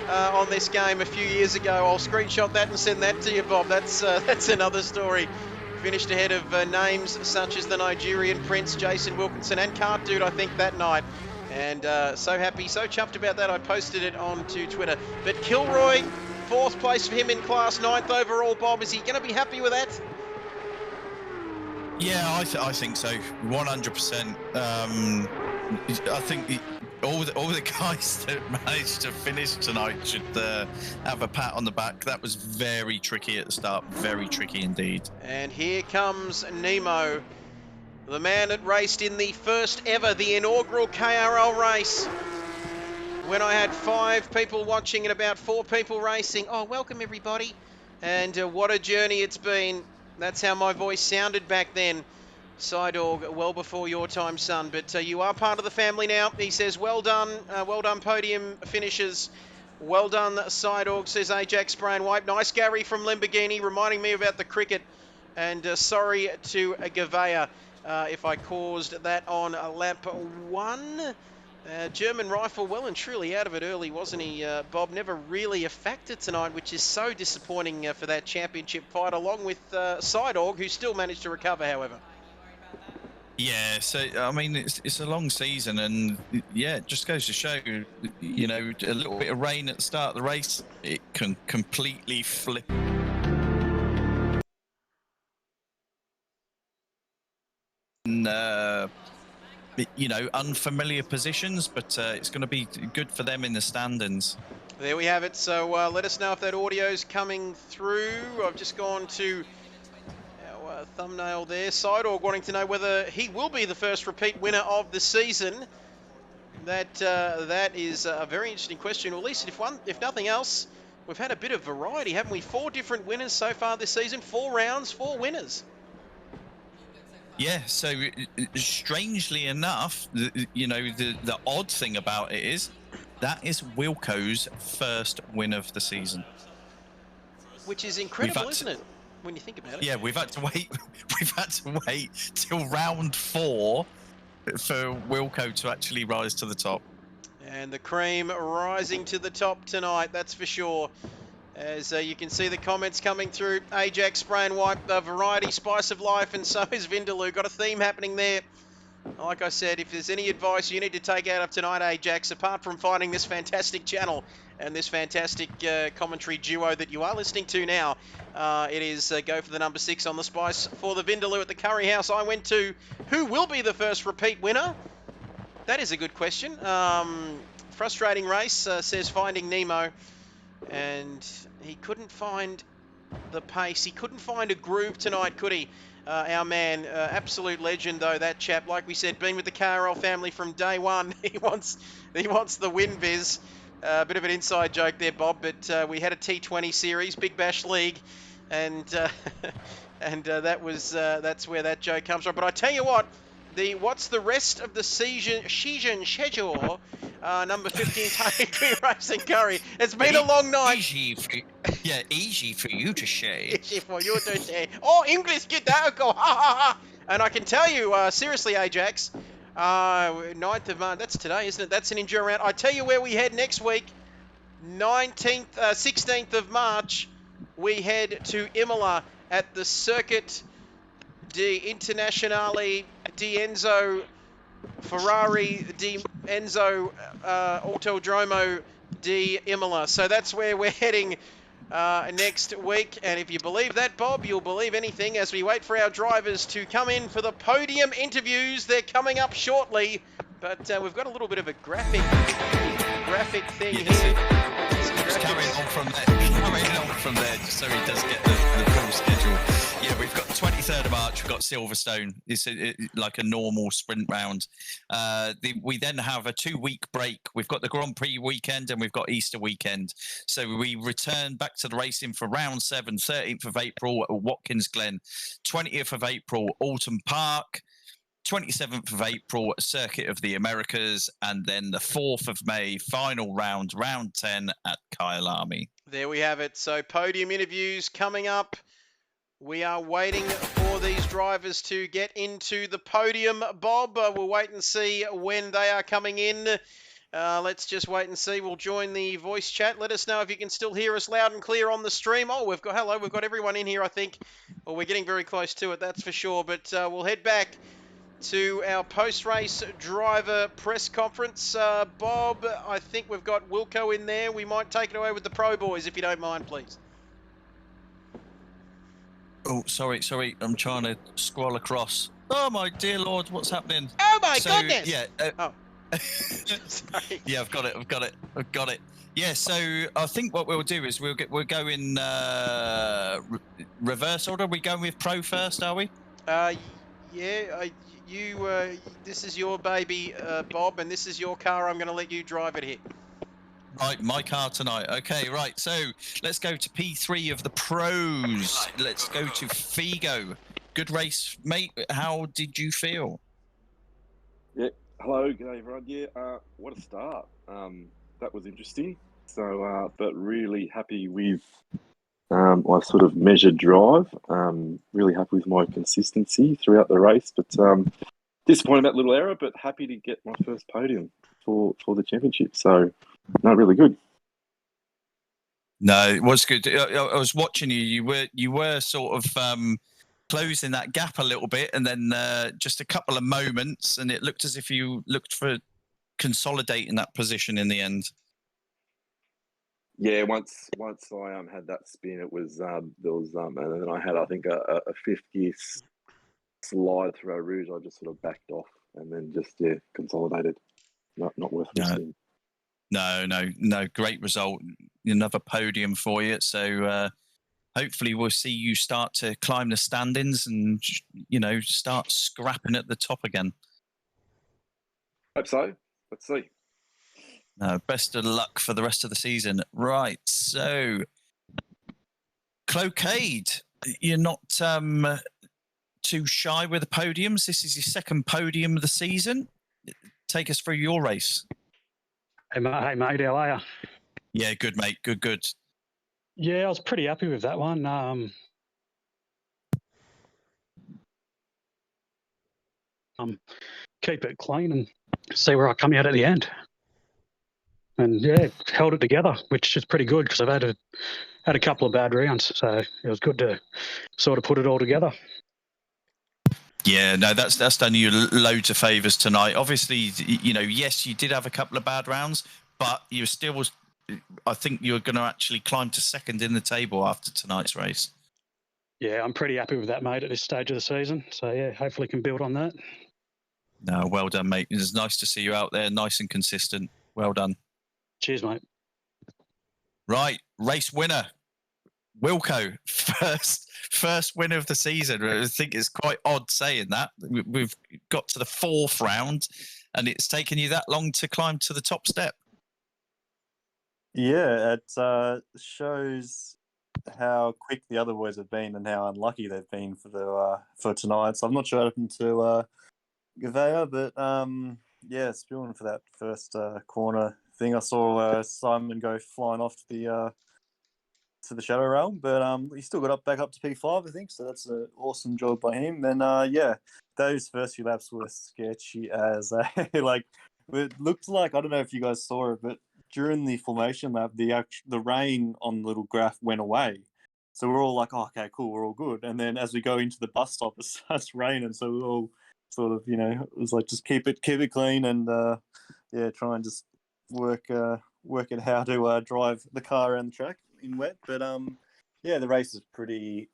on this game a few years ago. I'll screenshot that and send that to you, Bob. That's another story. Finished ahead of names such as the Nigerian Prince, Jason Wilkinson, and Cart Dude, I think, that night. And so happy, so chuffed about that, I posted it onto Twitter. But Kilroy, 4th place for him in class, 9th overall, Bob. Is he going to be happy with that? Yeah, I think so, 100%. I think all the guys that managed to finish tonight should have a pat on the back. That was very tricky at the start, very tricky indeed. And here comes Nemo, the man that raced in the first ever, the inaugural KRL race, when I had 5 people watching and about 4 people racing. Oh, welcome everybody. And what a journey it's been. That's how my voice sounded back then. Psydog, well before your time, son. But you are part of the family now. He says, well done podium finishes. Well done, Psydog, says Ajax Spray and Wipe. Nice Gary from Lamborghini, reminding me about the cricket. And sorry to Gavea if I caused that on lap 1. German Rifle, well and truly out of it early, wasn't he, Bob? Never really a factor tonight, which is so disappointing for that championship fight, along with Psydog, who still managed to recover, however. Yeah, so, I mean, it's a long season, and, yeah, it just goes to show, you know, a little bit of rain at the start of the race, it can completely flip. You know, unfamiliar positions, but it's going to be good for them in the standings. There we have it. So let us know if that audio's coming through. I've just gone to our thumbnail there. Psydog wanting to know whether he will be the first repeat winner of the season. That is a very interesting question. Or at least if nothing else, we've had a bit of variety, haven't we? 4 different winners so far this season. 4 rounds, 4 winners. Yeah, so strangely enough, you know, the odd thing about it is that is Wilco's first win of the season. Which is incredible, isn't it? When you think about it. Yeah, we've had to wait. We've had to wait till round 4 for Wilco to actually rise to the top. And the cream rising to the top tonight, that's for sure. As you can see the comments coming through. Ajax Spray and Wipe, the variety, spice of life, and so is Vindaloo. Got a theme happening there. Like I said, if there's any advice you need to take out of tonight, Ajax, apart from finding this fantastic channel and this fantastic commentary duo that you are listening to now, it is go for the number 6 on the spice for the Vindaloo at the Curry House. I went to who will be the first repeat winner? That is a good question. Frustrating race, says Finding Nemo. And he couldn't find the pace. He couldn't find a groove tonight, could he? Our man, absolute legend though, that chap. Like we said, been with the KRL family from day one. He wants the win, Viz. A bit of an inside joke there, Bob. But we had a T20 series, Big Bash League, and that's where that joke comes from. But I tell you what, what's the rest of the season schedule? Number 15, Tony Racing Curry. It's been a long night. Easy for you to say. Easy for you to say. Oh, English, get that go. Ha ha ha. And I can tell you, seriously, Ajax, 9th of March, that's today, isn't it? That's an enduro round. I tell you where we head next week. 16th of March, we head to Imola at the Circuit di Internazionale di Enzo Ferrari di Enzo Autodromo di Imola. So that's where we're heading next week. And if you believe that, Bob, you'll believe anything as we wait for our drivers to come in for the podium interviews. They're coming up shortly, but we've got a little bit of a graphic thing here. Just carrying on from there, just so he does get the full schedule. Yeah, we've got 23rd of March, we've got Silverstone. It's like a normal sprint round. We then have a 2-week break. We've got the Grand Prix weekend and we've got Easter weekend. So we return back to the racing for round 7, 13th of April at Watkins Glen, 20th of April, Alton Park, 27th of April, Circuit of the Americas, and then the 4th of May, final round, round 10 at Kyalami. There we have it. So podium interviews coming up. We are waiting for these drivers to get into the podium, Bob. We'll wait and see when they are coming in. Let's just wait and see. We'll join the voice chat. Let us know if you can still hear us loud and clear on the stream. Oh, we've got everyone in here, I think. Well, we're getting very close to it, that's for sure. But we'll head back to our post-race driver press conference. Bob, I think we've got Wilco in there. We might take it away with the Pro Boys, if you don't mind, please. Oh, sorry. I'm trying to scroll across. Oh, my dear Lord, what's happening? Oh, my goodness! Yeah. Sorry. Yeah, I've got it. Yeah, so I think what we'll do is we'll go in reverse order. Are we going with Pro first, are we? This is your baby, Bob, and this is your car. I'm going to let you drive it here. Right, my car tonight. Okay, right. So let's go to P3 of the pros. Let's go to Figo. Good race, mate. How did you feel? Yeah. Hello, g'day everyone. Yeah, what a start. That was interesting. So, but really happy with my sort of measured drive. Really happy with my consistency throughout the race. But disappointed about little error, but happy to get my first podium for the championship. So, no, really good. No, it was good. I was watching you. You were sort of closing that gap a little bit, and then just a couple of moments, and it looked as if you looked for consolidating that position in the end. Yeah, once I had that spin, it was there was and then I had I think a fifth gear slide through our rouge. I just sort of backed off and then just consolidated. Not worth risking. No. Great result. Another podium for you. So hopefully we'll see you start to climb the standings and, start scrapping at the top again. Hope so. Let's see. No, best of luck for the rest of the season. Right. So, Cloquade, you're not too shy with the podiums. This is your second podium of the season. Take us through your race. Hey mate, how are you? Yeah, good, mate. Good. Yeah, I was pretty happy with that one. Keep it clean and see where I come out at the end. And yeah, held it together, which is pretty good because I've had a couple of bad rounds, so it was good to sort of put it all together. Yeah, no, that's done you loads of favours tonight. Obviously, yes, you did have a couple of bad rounds, but you still was. I think you're going to actually climb to second in the table after tonight's race. Yeah, I'm pretty happy with that, mate, at this stage of the season. So yeah, hopefully can build on that. No, well done, mate. It's nice to see you out there, nice and consistent. Well done. Cheers, mate. Right, race winner, Wilco, first winner of the season. I think it's quite odd saying that. We've got to the fourth round, and it's taken you that long to climb to the top step. Yeah, it shows how quick the other boys have been and how unlucky they've been for tonight. So I'm not sure what happened to Gavea, but spewing for that first corner thing. I saw Simon go flying off to the Shadow Realm, but he still got back up to P5, I think. So that's an awesome job by him. Then those first few laps were sketchy as like it looked like, I don't know if you guys saw it, but during the formation lap, the rain on the little graph went away. So we're all like, oh, okay, cool, we're all good. And then as we go into the bus stop, it starts raining. So we're all sort of, it was like, just keep it clean and try and just work at how to drive the car around the track in wet. But the race is pretty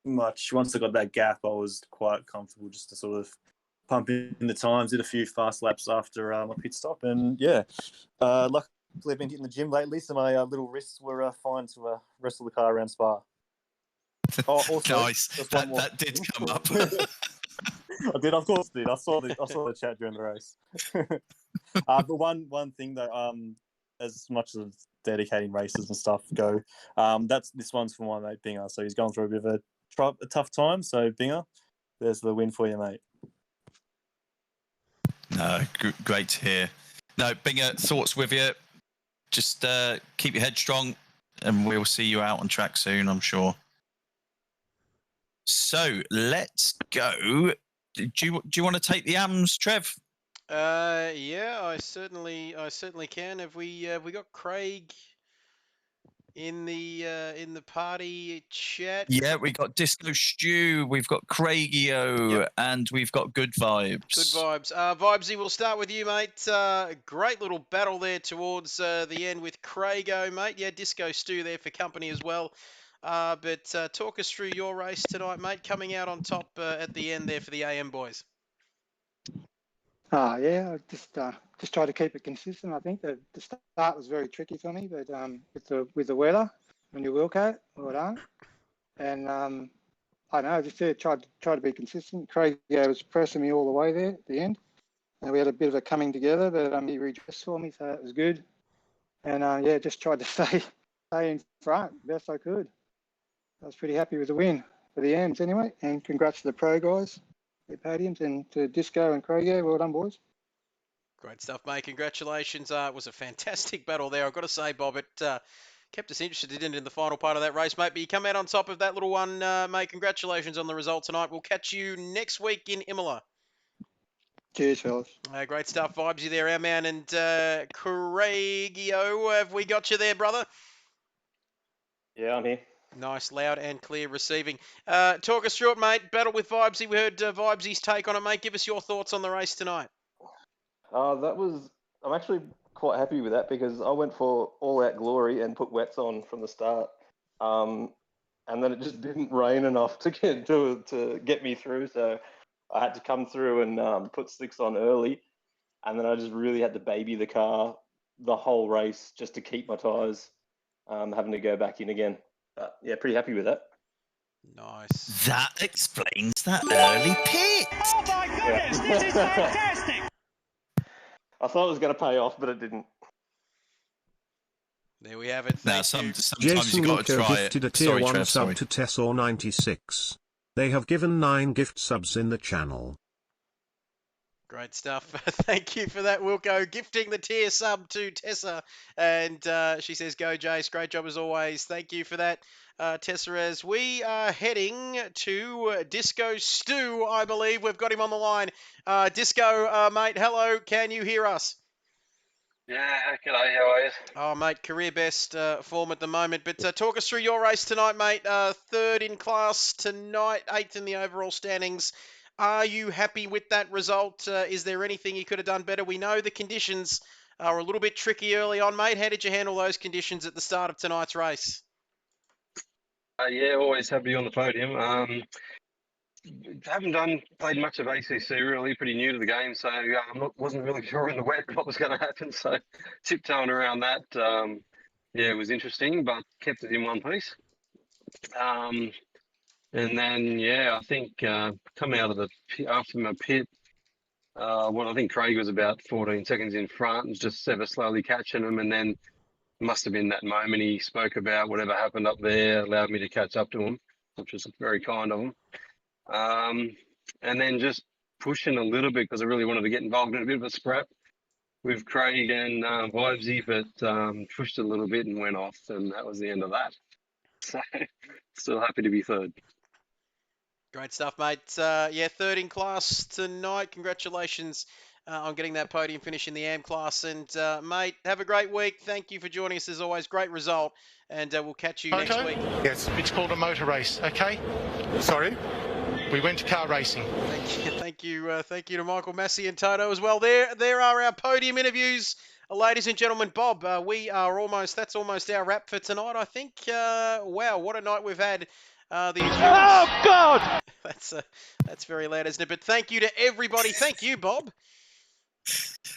much, once I got that gap, I was quite comfortable just to sort of pump in the times, did a few fast laps after my pit stop. And luckily I've been hitting the gym lately, so my little wrists were fine to wrestle the car around Spa. Oh, also, nice. That did come up. I did, of course, did. I saw the chat during the race. But one thing though, as much as dedicating races and stuff go, this one's for my mate Binger. So he's going through a bit of a tough time. So Binger, there's the win for you, mate. No, great to hear. No, Binger, thoughts with you. Just keep your head strong, and we'll see you out on track soon, I'm sure. So let's go. Do you want to take the AMs, Trev? Yeah, I certainly can. Have we got Craig in the party chat? Yeah, we got Disco Stew, we've got Craigio, and we've got Good Vibes. Good vibes. Vibesy, we'll start with you, mate. Great little battle there towards the end with Craigo, mate. Yeah, Disco Stew there for company as well. But talk us through your race tonight, mate. Coming out on top at the end there for the AM boys. Yeah, I just try to keep it consistent. I think the start was very tricky for me, but with the weather on your wheelcoat, well done. And I don't know, just tried to be consistent. Craig was pressing me all the way there at the end, and we had a bit of a coming together, but he redressed for me, so that was good. And just tried to stay in front best I could. I was pretty happy with the win for the AMs anyway, and congrats to the pro guys. Podiums, and to Disco and Craig, well done, boys. Great stuff, mate. Congratulations. It was a fantastic battle there. I've got to say, Bob, it kept us interested, didn't it, in the final part of that race, mate? But you come out on top of that little one, mate. Congratulations on the result tonight. We'll catch you next week in Imola. Cheers, fellas. Great stuff. Vibes you there, our man. And Craigio, have we got you there, brother? Yeah, I'm here. Nice, loud and clear receiving. Talk us through it, mate. Battle with Vibesy. We heard Vibesy's take on it, mate. Give us your thoughts on the race tonight. I'm actually quite happy with that because I went for all out glory and put wets on from the start. And then it just didn't rain enough to get me through. So I had to come through and put slicks on early. And then I just really had to baby the car the whole race just to keep my tyres, having to go back in again. But yeah, pretty happy with that. Nice. That explains that early pit. Oh my goodness, this is fantastic! I thought it was going to pay off, but it didn't. There we have it. Sometimes Jason you got to Luco try gifted it. a tier Sorry, 1 Trev, sub sorry. to Tessor96. They have given 9 gift subs in the channel. Great stuff. Thank you for that, Wilco. Gifting the tier sub to Tessa. And she says, go, Jace. Great job as always. Thank you for that, Tessa. As we are heading to Disco Stew, I believe. We've got him on the line. Disco, mate, hello. Can you hear us? Yeah, g'day, how are you? Oh, mate, career best form at the moment. But talk us through your race tonight, mate. Third in class tonight, 8th in the overall standings. Are you happy with that result? Is there anything you could have done better? We know the conditions are a little bit tricky early on, mate. How did you handle those conditions at the start of tonight's race? Yeah, always happy on the podium. Haven't played much of ACC really, pretty new to the game, so wasn't really sure in the wet what was going to happen. So tiptoeing around that, it was interesting, but kept it in one piece. And then, I think coming out of after my pit, I think Craig was about 14 seconds in front, and just ever slowly catching him, and then must have been that moment he spoke about whatever happened up there, allowed me to catch up to him, which was very kind of him. And then just pushing a little bit because I really wanted to get involved in a bit of a scrap with Craig and Vibesy, but pushed it a little bit and went off, and that was the end of that. So still happy to be third. Great stuff, mate. Third in class tonight. Congratulations on getting that podium finish in the AM class. And, mate, have a great week. Thank you for joining us as always. Great result. And we'll catch you next week. Yes, it's called a motor race, okay? Sorry. We went to car racing. Thank you to Michael Massey and Toto as well. There are our podium interviews. Ladies and gentlemen, Bob, that's almost our wrap for tonight, I think. Wow, what a night we've had. Oh God! That's very loud, isn't it? But thank you to everybody. Thank you, Bob.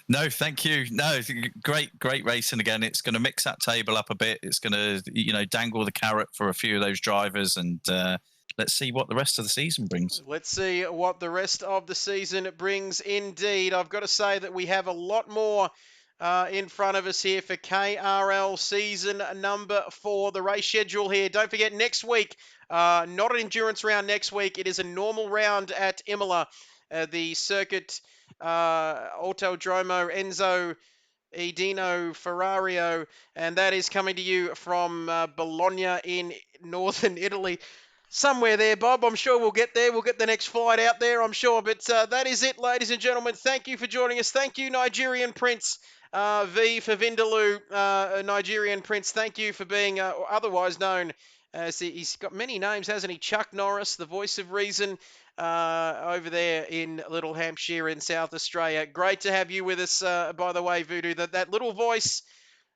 No, thank you. No, great racing again. It's going to mix that table up a bit. It's going to, dangle the carrot for a few of those drivers, and let's see what the rest of the season brings. Let's see what the rest of the season brings. Indeed, I've got to say that we have a lot more in front of us here for KRL season number 4. The race schedule here. Don't forget, next week, not an endurance round next week. It is a normal round at Imola. The circuit Autodromo Enzo Edino Ferrario, and that is coming to you from Bologna in northern Italy. Somewhere there, Bob. I'm sure we'll get there. We'll get the next flight out there, I'm sure. But that is it, ladies and gentlemen. Thank you for joining us. Thank you, Nigerian Prince. V for Vindaloo, Nigerian Prince. Thank you for being otherwise known as he's got many names, hasn't he? Chuck Norris, the voice of reason, over there in Little Hampshire in South Australia. Great to have you with us, by the way, Voodoo. That little voice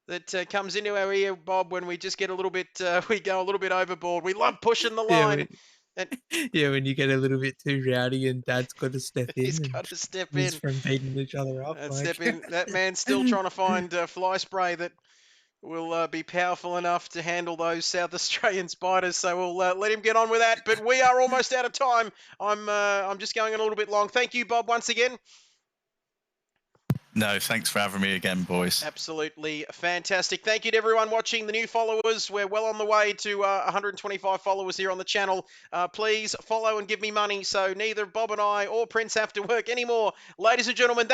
that comes into our ear, Bob, when we just get a little bit, we go a little bit overboard. We love pushing the line. Yeah, when you get a little bit too rowdy and Dad's got to step in. He's got to step in. from beating each other up. Step in. That man's still trying to find fly spray that will be powerful enough to handle those South Australian spiders. So we'll let him get on with that. But we are almost out of time. I'm just going a little bit long. Thank you, Bob, once again. No, thanks for having me again, boys. Absolutely fantastic. Thank you to everyone watching, the new followers. We're well on the way to 125 followers here on the channel. Please follow and give me money so neither Bob and I or Prince have to work anymore. Ladies and gentlemen,